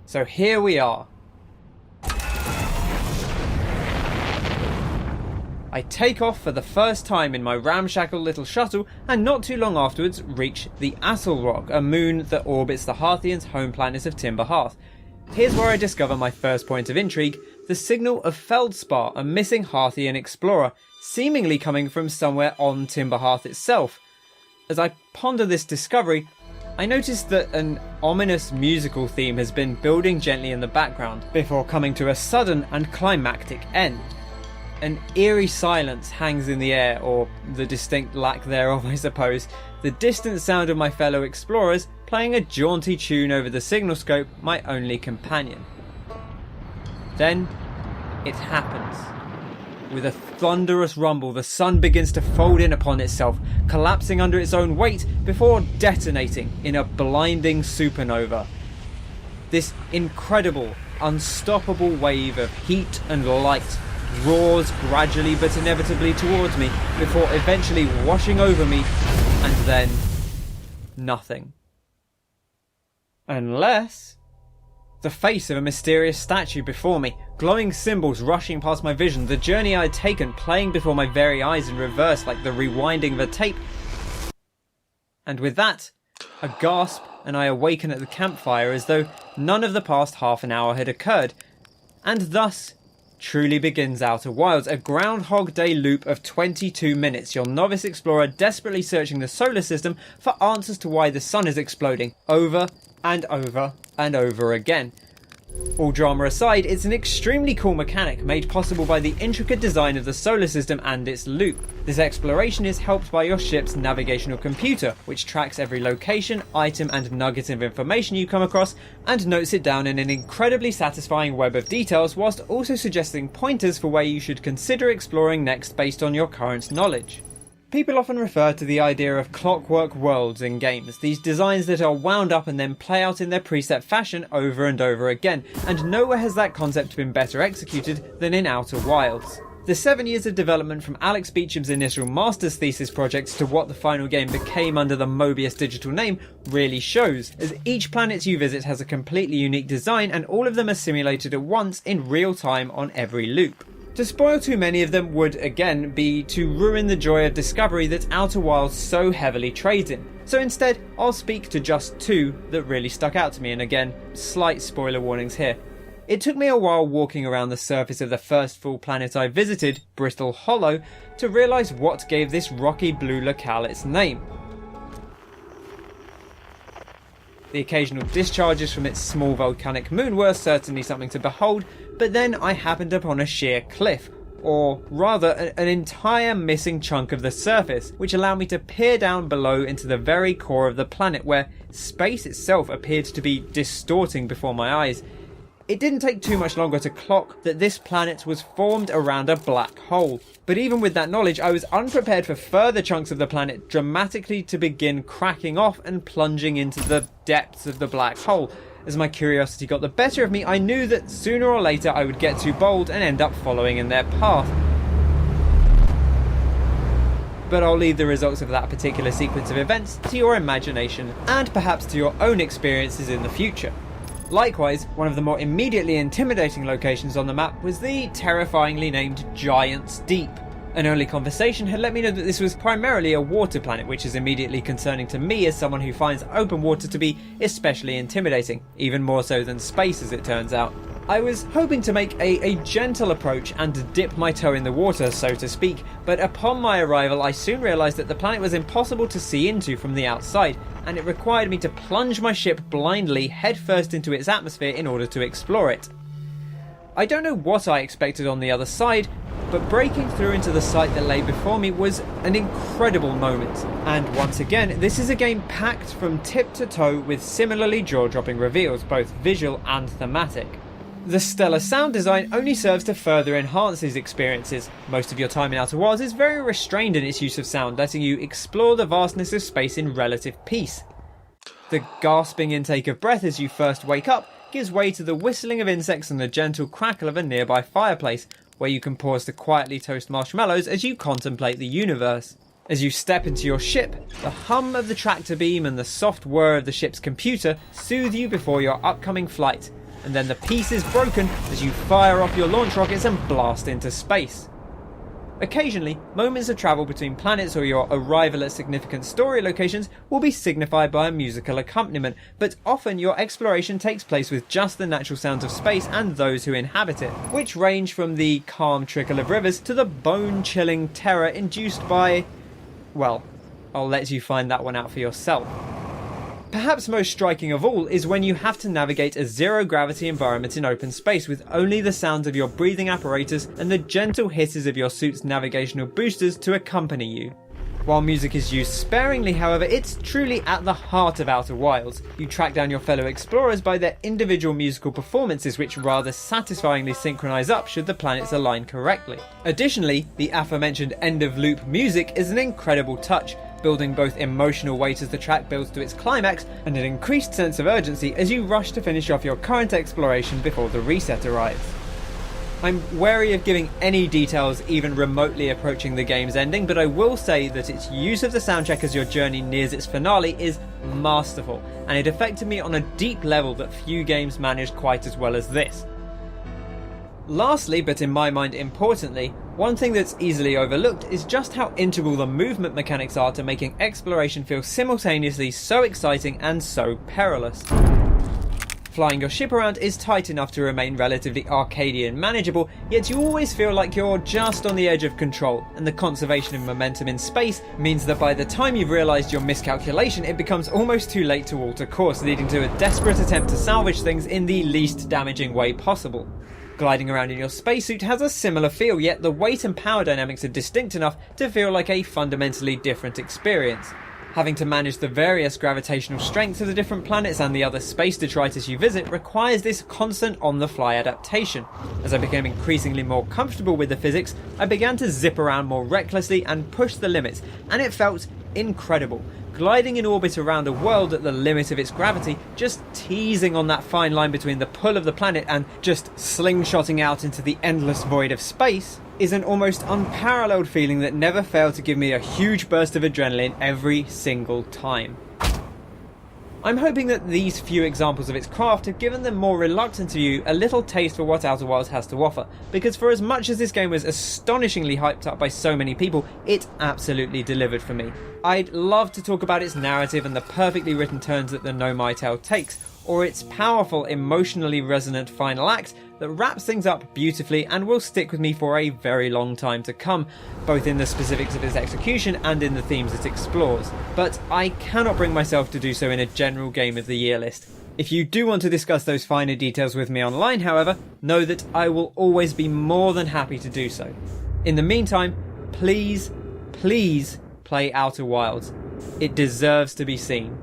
[SPEAKER 1] So here we are. I take off for the first time in my ramshackle little shuttle and not too long afterwards reach the Atoll Rock, a moon that orbits the Harthians' home planet of Timber Hearth. Here's where I discover my first point of intrigue, the signal of Feldspar, a missing Harthian explorer, seemingly coming from somewhere on Timber Hearth itself. As I ponder this discovery, I notice that an ominous musical theme has been building gently in the background before coming to a sudden and climactic end. An eerie silence hangs in the air, or the distinct lack thereof I suppose, the distant sound of my fellow explorers playing a jaunty tune over the signal scope, my only companion. Then, it happens. With a thunderous rumble, the sun begins to fold in upon itself, collapsing under its own weight before detonating in a blinding supernova. This incredible, unstoppable wave of heat and light roars gradually but inevitably towards me before eventually washing over me, and then nothing. Unless the face of a mysterious statue before me, glowing symbols rushing past my vision, the journey I had taken playing before my very eyes in reverse like the rewinding of a tape. And with that, a gasp, and I awaken at the campfire as though none of the past half an hour had occurred. And thus truly begins Outer Wilds, a Groundhog Day loop of 22 minutes, your novice explorer desperately searching the solar system for answers to why the sun is exploding, over and over and over again. All drama aside, it's an extremely cool mechanic made possible by the intricate design of the solar system and its loop. This exploration is helped by your ship's navigational computer, which tracks every location, item and nugget of information you come across and notes it down in an incredibly satisfying web of details, whilst also suggesting pointers for where you should consider exploring next based on your current knowledge. People often refer to the idea of clockwork worlds in games, these designs that are wound up and then play out in their preset fashion over and over again, and nowhere has that concept been better executed than in Outer Wilds. The 7 years of development from Alex Beecham's initial master's thesis project to what the final game became under the Mobius digital name really shows, as each planet you visit has a completely unique design and all of them are simulated at once in real time on every loop. To spoil too many of them would, again, be to ruin the joy of discovery that Outer Wilds so heavily trades in. So instead, I'll speak to just two that really stuck out to me, and again, slight spoiler warnings here. It took me a while walking around the surface of the first full planet I visited, Bristol Hollow, to realise what gave this rocky blue locale its name. The occasional discharges from its small volcanic moon were certainly something to behold, but then I happened upon a sheer cliff, or rather an entire missing chunk of the surface, which allowed me to peer down below into the very core of the planet where space itself appeared to be distorting before my eyes. It didn't take too much longer to clock that this planet was formed around a black hole. But even with that knowledge, I was unprepared for further chunks of the planet dramatically to begin cracking off and plunging into the depths of the black hole. As my curiosity got the better of me, I knew that sooner or later I would get too bold and end up following in their path. But I'll leave the results of that particular sequence of events to your imagination and perhaps to your own experiences in the future. Likewise, one of the more immediately intimidating locations on the map was the terrifyingly named Giant's Deep. An early conversation had let me know that this was primarily a water planet, which is immediately concerning to me as someone who finds open water to be especially intimidating, even more so than space as it turns out. I was hoping to make a gentle approach and dip my toe in the water, so to speak, but upon my arrival I soon realised that the planet was impossible to see into from the outside, and it required me to plunge my ship blindly headfirst into its atmosphere in order to explore it. I don't know what I expected on the other side, but breaking through into the sight that lay before me was an incredible moment. And once again, this is a game packed from tip to toe with similarly jaw-dropping reveals, both visual and thematic. The stellar sound design only serves to further enhance these experiences. Most of your time in Outer Wilds is very restrained in its use of sound, letting you explore the vastness of space in relative peace. The gasping intake of breath as you first wake up gives way to the whistling of insects and the gentle crackle of a nearby fireplace, where you can pause to quietly toast marshmallows as you contemplate the universe. As you step into your ship, the hum of the tractor beam and the soft whir of the ship's computer soothe you before your upcoming flight, and then the peace is broken as you fire off your launch rockets and blast into space. Occasionally, moments of travel between planets or your arrival at significant story locations will be signified by a musical accompaniment, but often your exploration takes place with just the natural sounds of space and those who inhabit it, which range from the calm trickle of rivers to the bone-chilling terror induced by... well, I'll let you find that one out for yourself. Perhaps most striking of all is when you have to navigate a zero-gravity environment in open space with only the sounds of your breathing apparatus and the gentle hisses of your suit's navigational boosters to accompany you. While music is used sparingly, however, it's truly at the heart of Outer Wilds. You track down your fellow explorers by their individual musical performances, which rather satisfyingly synchronise up should the planets align correctly. Additionally, the aforementioned end-of-loop music is an incredible touch, building both emotional weight as the track builds to its climax and an increased sense of urgency as you rush to finish off your current exploration before the reset arrives. I'm wary of giving any details even remotely approaching the game's ending, but I will say that its use of the soundtrack as your journey nears its finale is masterful, and it affected me on a deep level that few games managed quite as well as this. Lastly, but in my mind importantly, one thing that's easily overlooked is just how integral the movement mechanics are to making exploration feel simultaneously so exciting and so perilous. Flying your ship around is tight enough to remain relatively arcadey and manageable, yet you always feel like you're just on the edge of control, and the conservation of momentum in space means that by the time you've realised your miscalculation, it becomes almost too late to alter course, leading to a desperate attempt to salvage things in the least damaging way possible. Gliding around in your spacesuit has a similar feel, yet the weight and power dynamics are distinct enough to feel like a fundamentally different experience. Having to manage the various gravitational strengths of the different planets and the other space detritus you visit requires this constant on-the-fly adaptation. As I became increasingly more comfortable with the physics, I began to zip around more recklessly and push the limits, and it felt incredible. Gliding in orbit around a world at the limit of its gravity, just teasing on that fine line between the pull of the planet and just slingshotting out into the endless void of space, is an almost unparalleled feeling that never failed to give me a huge burst of adrenaline every single time. I'm hoping that these few examples of its craft have given the more reluctant of you a little taste for what Outer Wilds has to offer, because for as much as this game was astonishingly hyped up by so many people, it absolutely delivered for me. I'd love to talk about its narrative and the perfectly written turns that the No Mai Tale takes, or its powerful, emotionally resonant final act that wraps things up beautifully and will stick with me for a very long time to come, both in the specifics of its execution and in the themes it explores. But I cannot bring myself to do so in a general Game of the Year list. If you do want to discuss those finer details with me online, however, know that I will always be more than happy to do so. In the meantime, please, please play Outer Wilds. It deserves to be seen.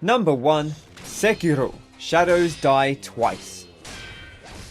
[SPEAKER 1] Number 1. Sekiro. Shadows Die Twice.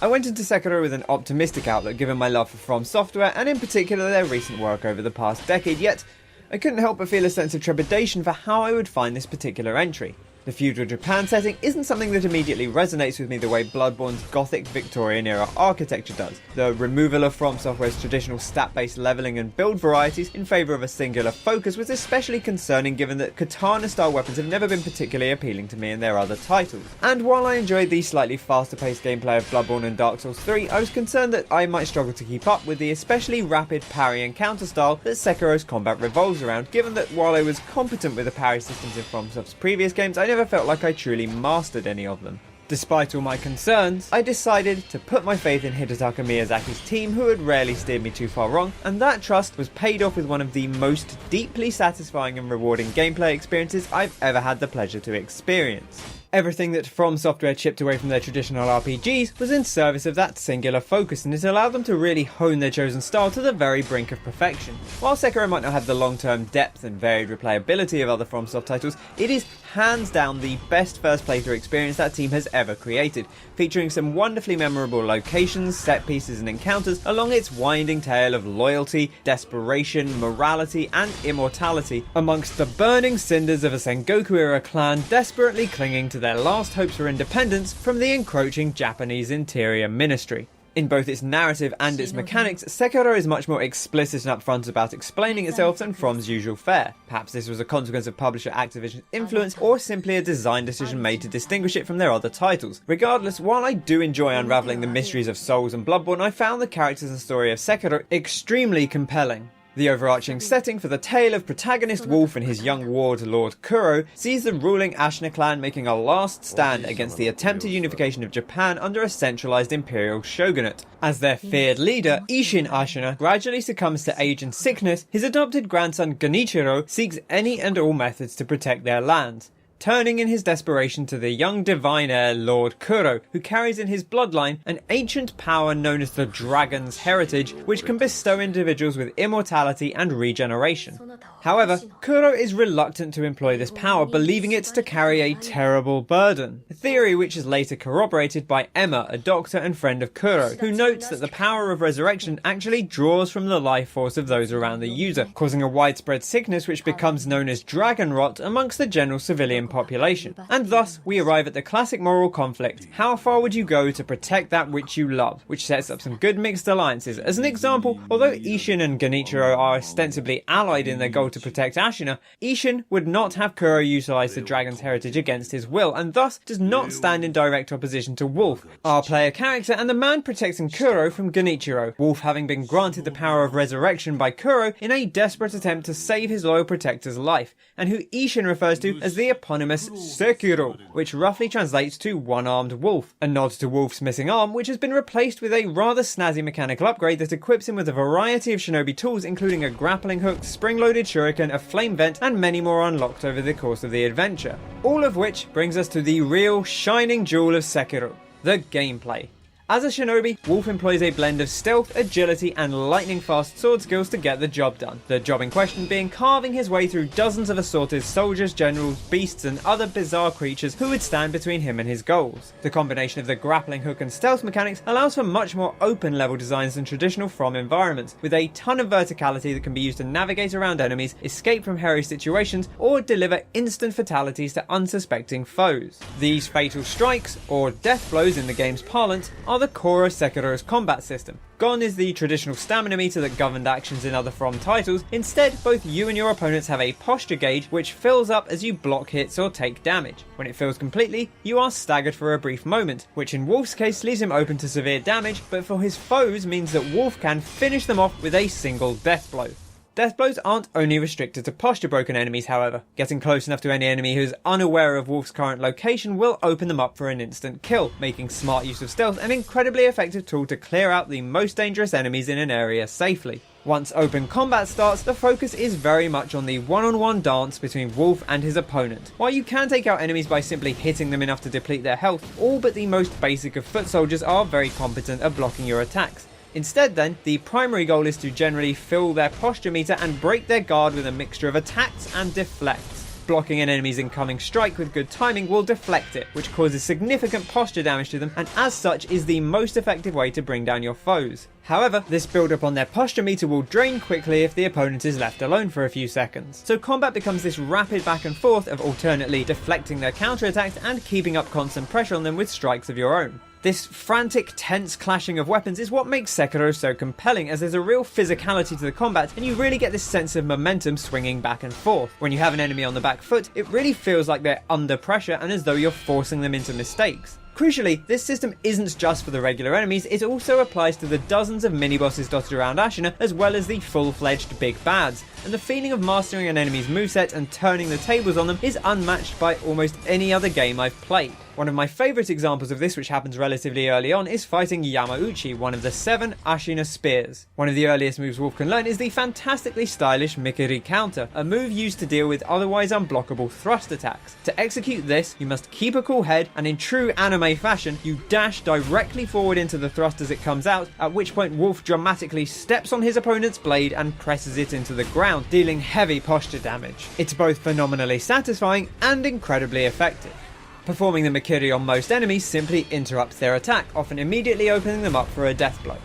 [SPEAKER 1] I went into Sekiro with an optimistic outlook given my love for From Software and in particular their recent work over the past decade, yet I couldn't help but feel a sense of trepidation for how I would find this particular entry. The feudal Japan setting isn't something that immediately resonates with me the way Bloodborne's gothic Victorian era architecture does. The removal of From Software's traditional stat-based leveling and build varieties in favour of a singular focus was especially concerning given that katana-style weapons have never been particularly appealing to me in their other titles. And while I enjoyed the slightly faster-paced gameplay of Bloodborne and Dark Souls 3, I was concerned that I might struggle to keep up with the especially rapid parry and counter style that Sekiro's combat revolves around, given that while I was competent with the parry systems in FromSoft's previous games, I never felt like I truly mastered any of them. Despite all my concerns, I decided to put my faith in Hidetaka Miyazaki's team, who had rarely steered me too far wrong, and that trust was paid off with one of the most deeply satisfying and rewarding gameplay experiences I've ever had the pleasure to experience. Everything that From Software chipped away from their traditional RPGs was in service of that singular focus, and it allowed them to really hone their chosen style to the very brink of perfection. While Sekiro might not have the long-term depth and varied replayability of other FromSoft titles, it is hands down the best first playthrough experience that team has ever created, featuring some wonderfully memorable locations, set pieces and encounters along its winding tale of loyalty, desperation, morality and immortality amongst the burning cinders of a Sengoku-era clan desperately clinging to their last hopes for independence from the encroaching Japanese Interior Ministry. In both its narrative and its mechanics, Sekiro is much more explicit and upfront about explaining itself than From's usual fare. Perhaps this was a consequence of publisher Activision's influence, or simply a design decision made to distinguish it from their other titles. Regardless, while I do enjoy unravelling the mysteries of Souls and Bloodborne, I found the characters and story of Sekiro extremely compelling. The overarching setting for the tale of protagonist Wolf and his young ward Lord Kuro sees the ruling Ashina clan making a last stand against the attempted unification of Japan under a centralised imperial shogunate. As their feared leader, Isshin Ashina, gradually succumbs to age and sickness, his adopted grandson Genichiro seeks any and all methods to protect their lands, turning in his desperation to the young divine heir Lord Kuro, who carries in his bloodline an ancient power known as the Dragon's Heritage, which can bestow individuals with immortality and regeneration. However, Kuro is reluctant to employ this power, believing it to carry a terrible burden, a theory which is later corroborated by Emma, a doctor and friend of Kuro, who notes that the power of resurrection actually draws from the life force of those around the user, causing a widespread sickness which becomes known as dragon rot amongst the general civilian population. And thus, we arrive at the classic moral conflict: how far would you go to protect that which you love? Which sets up some good mixed alliances. As an example, although Isshin and Genichiro are ostensibly allied in their goal to protect Ashina, Isshin would not have Kuro utilise the Dragon's Heritage against his will, and thus does not stand in direct opposition to Wolf, our player character and the man protecting Kuro from Genichiro, Wolf having been granted the power of resurrection by Kuro in a desperate attempt to save his loyal protector's life, and who Isshin refers to as the eponymous Sekiro, which roughly translates to one-armed wolf, a nod to Wolf's missing arm, which has been replaced with a rather snazzy mechanical upgrade that equips him with a variety of shinobi tools, including a grappling hook, spring-loaded shuriken, a flame vent, and many more unlocked over the course of the adventure. All of which brings us to the real shining jewel of Sekiro, the gameplay. As a shinobi, Wolf employs a blend of stealth, agility, and lightning-fast sword skills to get the job done. The job in question being carving his way through dozens of assorted soldiers, generals, beasts, and other bizarre creatures who would stand between him and his goals. The combination of the grappling hook and stealth mechanics allows for much more open level designs than traditional From environments, with a ton of verticality that can be used to navigate around enemies, escape from hairy situations, or deliver instant fatalities to unsuspecting foes. These fatal strikes, or death blows in the game's parlance, are the core of Sekiro's combat system. Gone is the traditional stamina meter that governed actions in other From titles. Instead, both you and your opponents have a posture gauge which fills up as you block hits or take damage. When it fills completely, you are staggered for a brief moment, which in Wolf's case leaves him open to severe damage, but for his foes means that Wolf can finish them off with a single death blow. Death blows aren't only restricted to posture-broken enemies, however. Getting close enough to any enemy who is unaware of Wolf's current location will open them up for an instant kill, making smart use of stealth an incredibly effective tool to clear out the most dangerous enemies in an area safely. Once open combat starts, the focus is very much on the one-on-one dance between Wolf and his opponent. While you can take out enemies by simply hitting them enough to deplete their health, all but the most basic of foot soldiers are very competent at blocking your attacks. Instead then, the primary goal is to generally fill their posture meter and break their guard with a mixture of attacks and deflects. Blocking an enemy's incoming strike with good timing will deflect it, which causes significant posture damage to them, and as such is the most effective way to bring down your foes. However, this build up on their posture meter will drain quickly if the opponent is left alone for a few seconds. So combat becomes this rapid back and forth of alternately deflecting their counterattacks and keeping up constant pressure on them with strikes of your own. This frantic, tense clashing of weapons is what makes Sekiro so compelling, as there's a real physicality to the combat and you really get this sense of momentum swinging back and forth. When you have an enemy on the back foot, it really feels like they're under pressure and as though you're forcing them into mistakes. Crucially, this system isn't just for the regular enemies, it also applies to the dozens of mini-bosses dotted around Ashina, as well as the full-fledged big bads, and the feeling of mastering an enemy's moveset and turning the tables on them is unmatched by almost any other game I've played. One of my favourite examples of this, which happens relatively early on, is fighting Yamauchi, one of the 7 Ashina spears. One of the earliest moves Wolf can learn is the fantastically stylish Mikiri counter, a move used to deal with otherwise unblockable thrust attacks. To execute this, you must keep a cool head, and in true anime fashion, you dash directly forward into the thrust as it comes out, at which point Wolf dramatically steps on his opponent's blade and presses it into the ground, dealing heavy posture damage. It's both phenomenally satisfying and incredibly effective. Performing the Mikiri on most enemies simply interrupts their attack, often immediately opening them up for a death blow.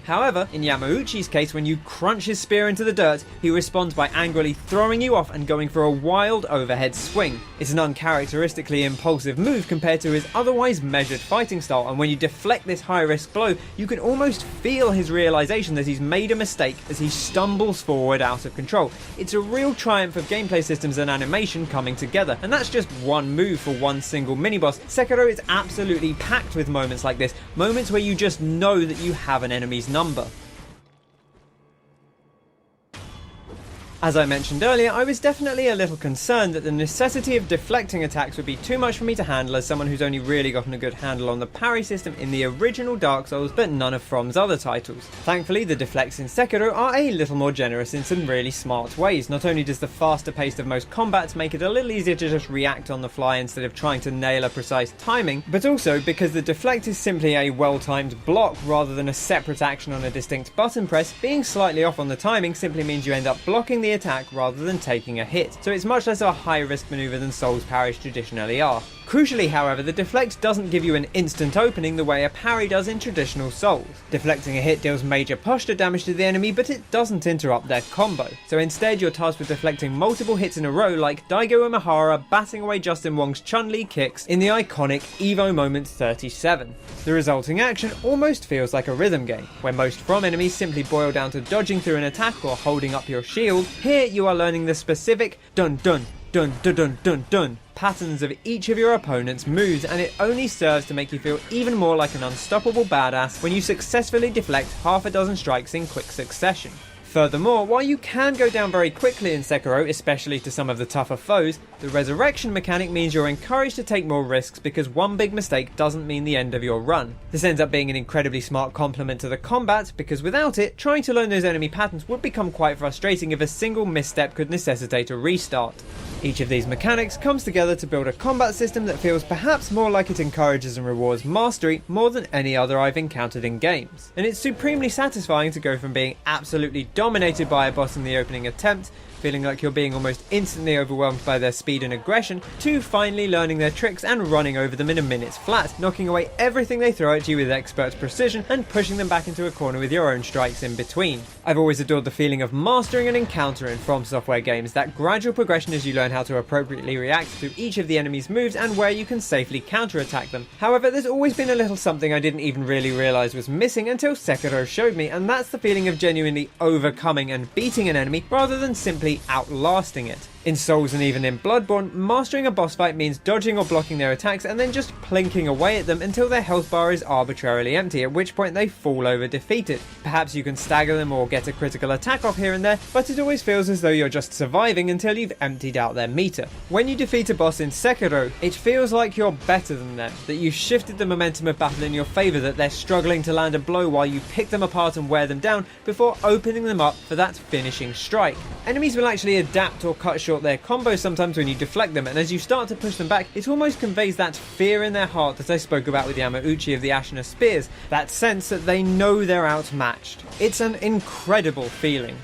[SPEAKER 1] However, in Yamauchi's case, when you crunch his spear into the dirt, he responds by angrily throwing you off and going for a wild overhead swing. It's an uncharacteristically impulsive move compared to his otherwise measured fighting style, and when you deflect this high-risk blow, you can almost feel his realization that he's made a mistake as he stumbles forward out of control. It's a real triumph of gameplay systems and animation coming together, and that's just one move for one single mini-boss. Sekiro is absolutely packed with moments like this, moments where you just know that you have an enemy's number. As I mentioned earlier, I was definitely a little concerned that the necessity of deflecting attacks would be too much for me to handle as someone who's only really gotten a good handle on the parry system in the original Dark Souls, but none of From's other titles. Thankfully, the deflects in Sekiro are a little more generous in some really smart ways. Not only does the faster pace of most combats make it a little easier to just react on the fly instead of trying to nail a precise timing, but also because the deflect is simply a well-timed block rather than a separate action on a distinct button press, being slightly off on the timing simply means you end up blocking the attack rather than taking a hit, so it's much less of a high risk maneuver than Souls parries traditionally are. Crucially, however, the deflect doesn't give you an instant opening the way a parry does in traditional Souls. Deflecting a hit deals major posture damage to the enemy, but it doesn't interrupt their combo. So instead you're tasked with deflecting multiple hits in a row like Daigo Umehara batting away Justin Wong's Chun-Li kicks in the iconic Evo Moment 37. The resulting action almost feels like a rhythm game, where most From enemies simply boil down to dodging through an attack or holding up your shield. Here you are learning the specific dun dun dun dun dun dun dun patterns of each of your opponent's moves, and it only serves to make you feel even more like an unstoppable badass when you successfully deflect half a dozen strikes in quick succession. Furthermore, while you can go down very quickly in Sekiro, especially to some of the tougher foes, the resurrection mechanic means you're encouraged to take more risks because one big mistake doesn't mean the end of your run. This ends up being an incredibly smart complement to the combat, because without it, trying to learn those enemy patterns would become quite frustrating if a single misstep could necessitate a restart. Each of these mechanics comes together to build a combat system that feels perhaps more like it encourages and rewards mastery more than any other I've encountered in games. And it's supremely satisfying to go from being absolutely dominated by a boss in the opening attempt, feeling like you're being almost instantly overwhelmed by their speed and aggression, to finally learning their tricks and running over them in a minute flat, knocking away everything they throw at you with expert precision and pushing them back into a corner with your own strikes in between. I've always adored the feeling of mastering an encounter in From Software games, that gradual progression as you learn how to appropriately react to each of the enemy's moves and where you can safely counterattack them. However, there's always been a little something I didn't even really realise was missing until Sekiro showed me, and that's the feeling of genuinely overcoming and beating an enemy rather than simply outlasting it. In Souls and even in Bloodborne, mastering a boss fight means dodging or blocking their attacks and then just plinking away at them until their health bar is arbitrarily empty, at which point they fall over defeated. Perhaps you can stagger them or get a critical attack off here and there, but it always feels as though you're just surviving until you've emptied out their meter. When you defeat a boss in Sekiro, it feels like you're better than them, that you've shifted the momentum of battle in your favour, that they're struggling to land a blow while you pick them apart and wear them down before opening them up for that finishing strike. Enemies will actually adapt or cut short their combos sometimes when you deflect them, and as you start to push them back, it almost conveys that fear in their heart that I spoke about with Yamauchi of the Ashina Spears, that sense that they know they're outmatched. It's an incredible feeling.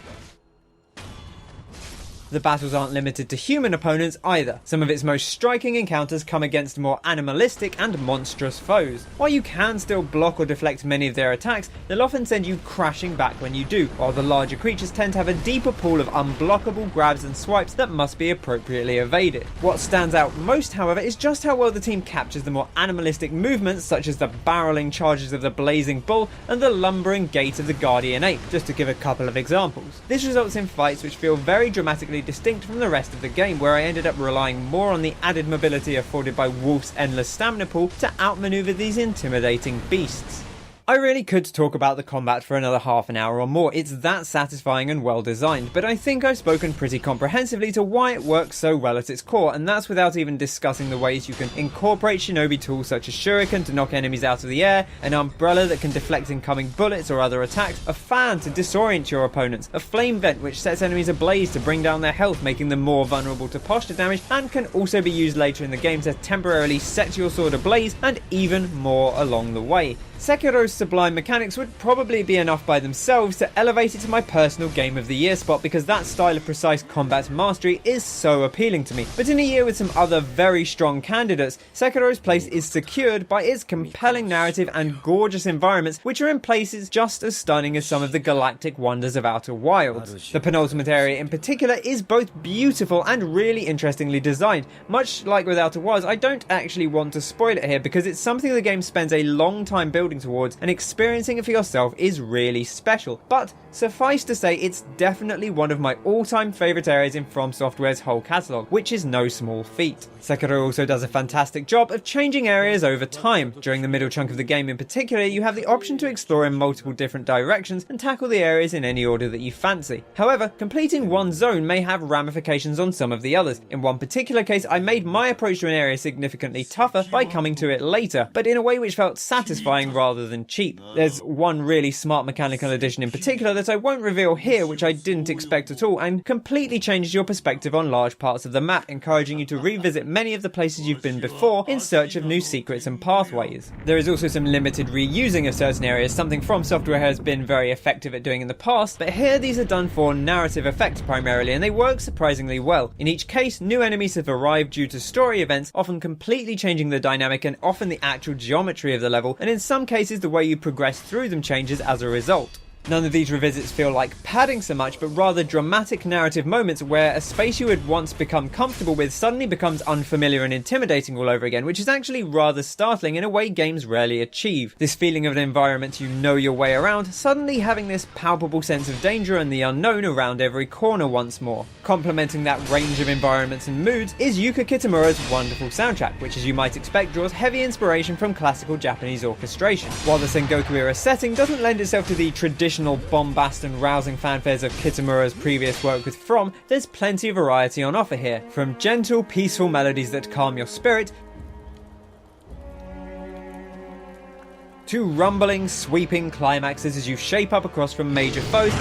[SPEAKER 1] The battles aren't limited to human opponents either. Some of its most striking encounters come against more animalistic and monstrous foes. While you can still block or deflect many of their attacks, they'll often send you crashing back when you do, while the larger creatures tend to have a deeper pool of unblockable grabs and swipes that must be appropriately evaded. What stands out most, however, is just how well the team captures the more animalistic movements, such as the barreling charges of the blazing bull and the lumbering gait of the guardian ape, just to give a couple of examples. This results in fights which feel very dramatically distinct from the rest of the game, where I ended up relying more on the added mobility afforded by Wolf's endless stamina pool to outmaneuver these intimidating beasts. I really could talk about the combat for another half an hour or more, it's that satisfying and well designed, but I think I've spoken pretty comprehensively to why it works so well at its core, and that's without even discussing the ways you can incorporate shinobi tools such as shuriken to knock enemies out of the air, an umbrella that can deflect incoming bullets or other attacks, a fan to disorient your opponents, a flame vent which sets enemies ablaze to bring down their health, making them more vulnerable to posture damage, and can also be used later in the game to temporarily set your sword ablaze, and even more along the way. Sekiro's sublime mechanics would probably be enough by themselves to elevate it to my personal Game of the Year spot, because that style of precise combat mastery is so appealing to me. But in a year with some other very strong candidates, Sekiro's place is secured by its compelling narrative and gorgeous environments, which are in places just as stunning as some of the galactic wonders of Outer Wilds. The penultimate area in particular is both beautiful and really interestingly designed. Much like with Outer Wilds, I don't actually want to spoil it here because it's something the game spends a long time building towards, and experiencing it for yourself is really special. But suffice to say, it's definitely one of my all-time favourite areas in From Software's whole catalogue, which is no small feat. Sekiro also does a fantastic job of changing areas over time. During the middle chunk of the game in particular, you have the option to explore in multiple different directions and tackle the areas in any order that you fancy. However, completing one zone may have ramifications on some of the others. In one particular case, I made my approach to an area significantly tougher by coming to it later, but in a way which felt satisfying rather than cheap. There's one really smart mechanical addition in particular that I won't reveal here, which I didn't expect at all, and completely changes your perspective on large parts of the map, encouraging you to revisit many of the places you've been before in search of new secrets and pathways. There is also some limited reusing of certain areas, something From Software has been very effective at doing in the past, but here these are done for narrative effect primarily, and they work surprisingly well. In each case, new enemies have arrived due to story events, often completely changing the dynamic and often the actual geometry of the level, and in some cases the way you progress through them changes as a result. None of these revisits feel like padding so much, but rather dramatic narrative moments where a space you had once become comfortable with suddenly becomes unfamiliar and intimidating all over again, which is actually rather startling in a way games rarely achieve. This feeling of an environment you know your way around, suddenly having this palpable sense of danger and the unknown around every corner once more. Complementing that range of environments and moods is Yuka Kitamura's wonderful soundtrack, which as you might expect draws heavy inspiration from classical Japanese orchestration. While the Sengoku era setting doesn't lend itself to the traditional bombast and rousing fanfares of Kitamura's previous work with From, there's plenty of variety on offer here, from gentle, peaceful melodies that calm your spirit to rumbling, sweeping climaxes as you shape up across from major foes,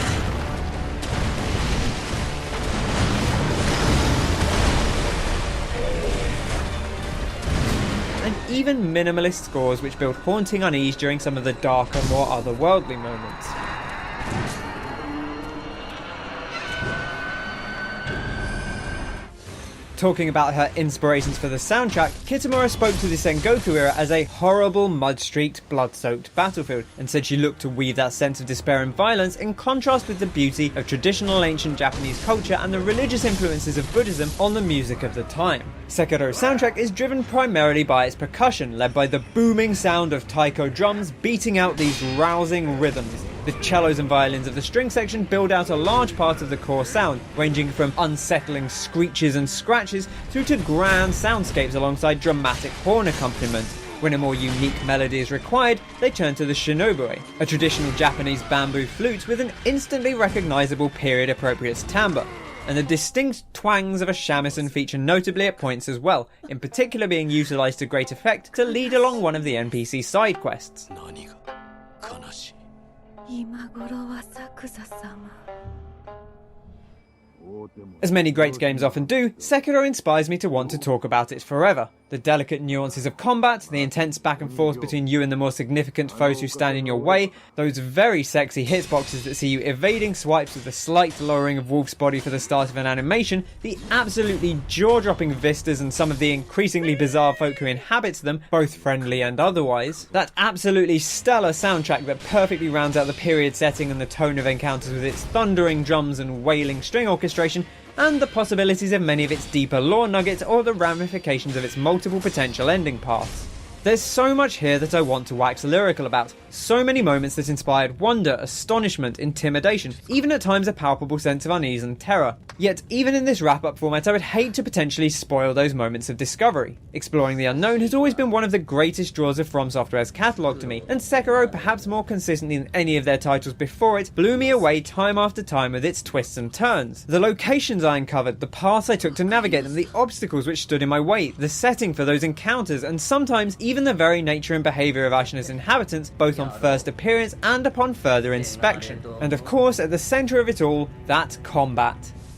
[SPEAKER 1] and even minimalist scores which build haunting unease during some of the darker, more otherworldly moments. Talking about her inspirations for the soundtrack, Kitamura spoke to the Sengoku era as a horrible, mud-streaked, blood-soaked battlefield, and said she looked to weave that sense of despair and violence in contrast with the beauty of traditional ancient Japanese culture and the religious influences of Buddhism on the music of the time. Sekiro's soundtrack is driven primarily by its percussion, led by the booming sound of taiko drums beating out these rousing rhythms. The cellos and violins of the string section build out a large part of the core sound, ranging from unsettling screeches and scratches through to grand soundscapes alongside dramatic horn accompaniment. When a more unique melody is required, they turn to the shinobue, a traditional Japanese bamboo flute with an instantly recognisable period-appropriate timbre. And the distinct twangs of a shamisen feature notably at points as well, in particular being utilised to great effect to lead along one of the NPC side quests. As many great games often do, Sekiro inspires me to want to talk about it forever. The delicate nuances of combat, the intense back and forth between you and the more significant foes who stand in your way, those very sexy hitboxes that see you evading swipes with a slight lowering of Wolf's body for the start of an animation, the absolutely jaw-dropping vistas and some of the increasingly bizarre folk who inhabit them, both friendly and otherwise, that absolutely stellar soundtrack that perfectly rounds out the period setting and the tone of encounters with its thundering drums and wailing string orchestration, and the possibilities of many of its deeper lore nuggets or the ramifications of its multiple potential ending paths. There's so much here that I want to wax lyrical about, so many moments that inspired wonder, astonishment, intimidation, even at times a palpable sense of unease and terror. Yet even in this wrap-up format I would hate to potentially spoil those moments of discovery. Exploring the unknown has always been one of the greatest draws of From Software's catalogue to me, and Sekiro, perhaps more consistently than any of their titles before it, blew me away time after time with its twists and turns. The locations I uncovered, the paths I took to navigate them, the obstacles which stood in my way, the setting for those encounters, and sometimes even the very nature and behaviour of Ashina's inhabitants, both on first appearance and upon further inspection. And of course, at the centre of it all, that combat.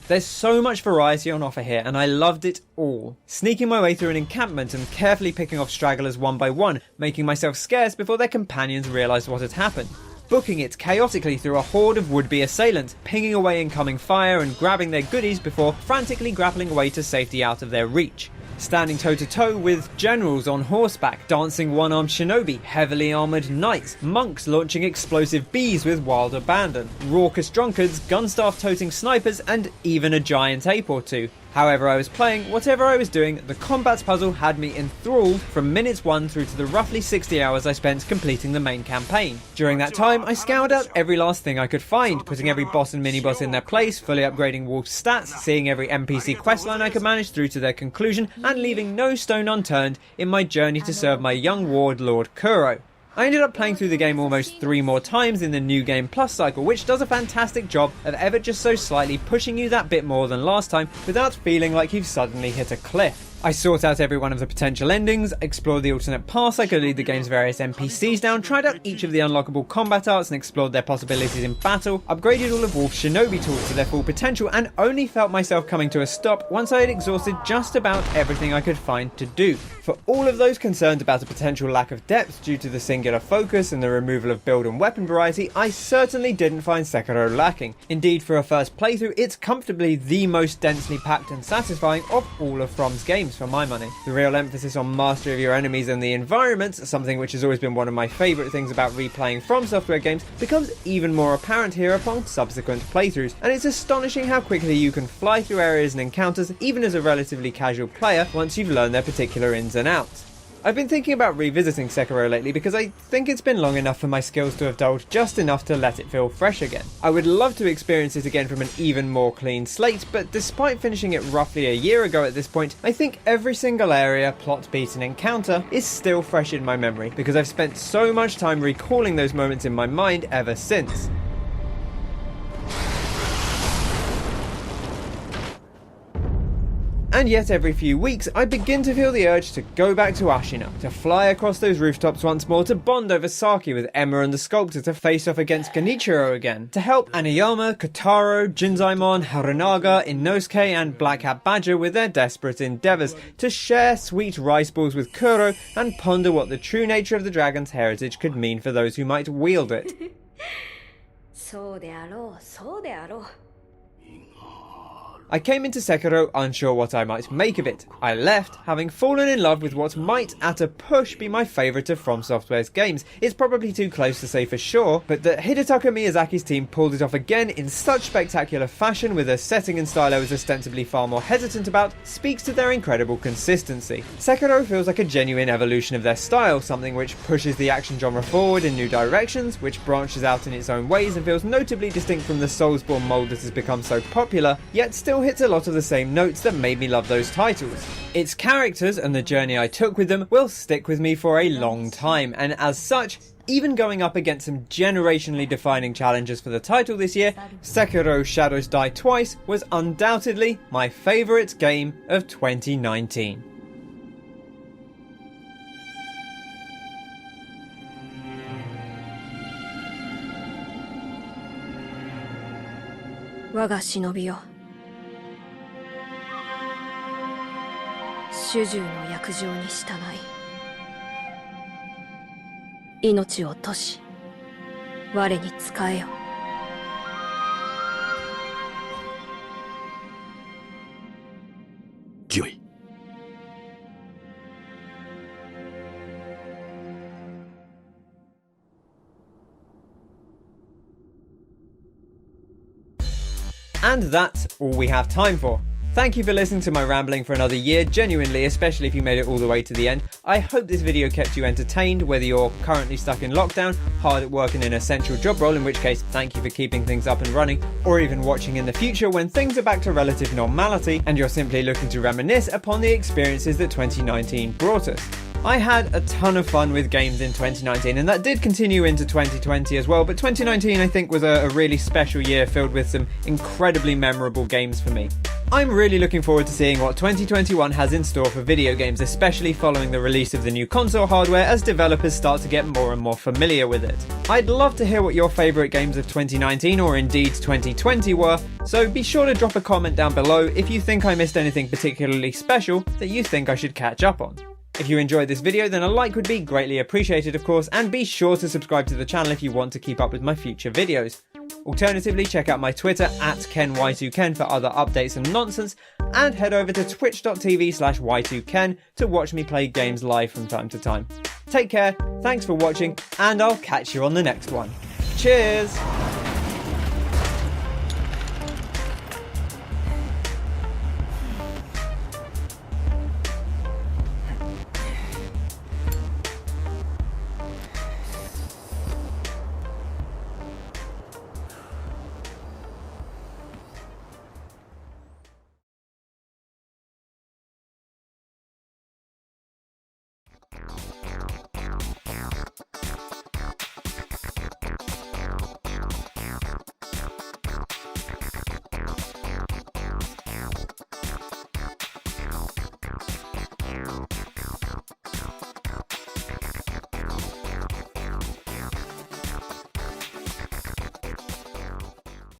[SPEAKER 1] There's so much variety on offer here, and I loved it all. Sneaking my way through an encampment and carefully picking off stragglers one by one, making myself scarce before their companions realised what had happened. Booking it chaotically through a horde of would-be assailants, pinging away incoming fire and grabbing their goodies before frantically grappling away to safety out of their reach. Standing toe-to-toe with generals on horseback, dancing one-armed shinobi, heavily armoured knights, monks launching explosive bees with wild abandon, raucous drunkards, gun-staff-toting snipers, and even a giant ape or two. However I was playing, whatever I was doing, the combats puzzle had me enthralled from minutes 1 through to the roughly 60 hours I spent completing the main campaign. During that time, I scoured out every last thing I could find, putting every boss and mini-boss in their place, fully upgrading Wolf's stats, seeing every NPC questline I could manage through to their conclusion, and leaving no stone unturned in my journey to serve my young ward Lord Kuro. I ended up playing through the game almost 3 more times in the New Game Plus cycle, which does a fantastic job of ever just so slightly pushing you that bit more than last time without feeling like you've suddenly hit a cliff. I sought out every one of the potential endings, explored the alternate paths I could lead the game's various NPCs down, tried out each of the unlockable combat arts and explored their possibilities in battle, upgraded all of Wolf's shinobi tools to their full potential, and only felt myself coming to a stop once I had exhausted just about everything I could find to do. For all of those concerned about a potential lack of depth due to the singular focus and the removal of build and weapon variety, I certainly didn't find Sekiro lacking. Indeed, for a first playthrough, it's comfortably the most densely packed and satisfying of all of From's games for my money. The real emphasis on mastery of your enemies and the environment, something which has always been one of my favourite things about replaying From Software games, becomes even more apparent here upon subsequent playthroughs, and it's astonishing how quickly you can fly through areas and encounters even as a relatively casual player once you've learned their particular ins and outs. I've been thinking about revisiting Sekiro lately because I think it's been long enough for my skills to have dulled just enough to let it feel fresh again. I would love to experience it again from an even more clean slate, but despite finishing it roughly a year ago at this point, I think every single area, plot beat and encounter is still fresh in my memory because I've spent so much time recalling those moments in my mind ever since. And yet every few weeks I begin to feel the urge to go back to Ashina, to fly across those rooftops once more, to bond over sake with Emma and the Sculptor, to face off against Genichiro again, to help Aniyama, Kotaro, Jinzaimon, Harunaga, Inosuke and Black Hat Badger with their desperate endeavours, to share sweet rice balls with Kuro and ponder what the true nature of the dragon's heritage could mean for those who might wield it.
[SPEAKER 5] そうであろう、そうであろう。
[SPEAKER 1] I came into Sekiro unsure what I might make of it. I left having fallen in love with what might, at a push, be my favourite of From Software's games. It's probably too close to say for sure, but that Hidetaka Miyazaki's team pulled it off again in such spectacular fashion with a setting and style I was ostensibly far more hesitant about speaks to their incredible consistency. Sekiro feels like a genuine evolution of their style, something which pushes the action genre forward in new directions, which branches out in its own ways and feels notably distinct from the Soulsborne mould that has become so popular, yet still hits a lot of the same notes that made me love those titles. Its characters and the journey I took with them will stick with me for a long time, and as such, even going up against some generationally defining challenges for the title this year, Sekiro Shadows Die Twice was undoubtedly my favourite game of 2019.
[SPEAKER 5] Waga shinobi yo. 主従の約定に従い命を落とし我に仕えよ。
[SPEAKER 2] 御意。
[SPEAKER 1] And that's all we have time for. Thank you for listening to my rambling for another year, genuinely, especially if you made it all the way to the end. I hope this video kept you entertained, whether you're currently stuck in lockdown, hard at work in an essential job role, in which case thank you for keeping things up and running, or even watching in the future when things are back to relative normality and you're simply looking to reminisce upon the experiences that 2019 brought us. I had a ton of fun with games in 2019, and that did continue into 2020 as well, but 2019 I think was a really special year filled with some incredibly memorable games for me. I'm really looking forward to seeing what 2021 has in store for video games, especially following the release of the new console hardware as developers start to get more and more familiar with it. I'd love to hear what your favourite games of 2019 or indeed 2020 were, so be sure to drop a comment down below if you think I missed anything particularly special that you think I should catch up on. If you enjoyed this video, then a like would be greatly appreciated, of course, and be sure to subscribe to the channel if you want to keep up with my future videos. Alternatively, check out my Twitter at KenY2Ken for other updates and nonsense, and head over to twitch.tv/Y2Ken to watch me play games live from time to time. Take care, thanks for watching, and I'll catch you on the next one. Cheers!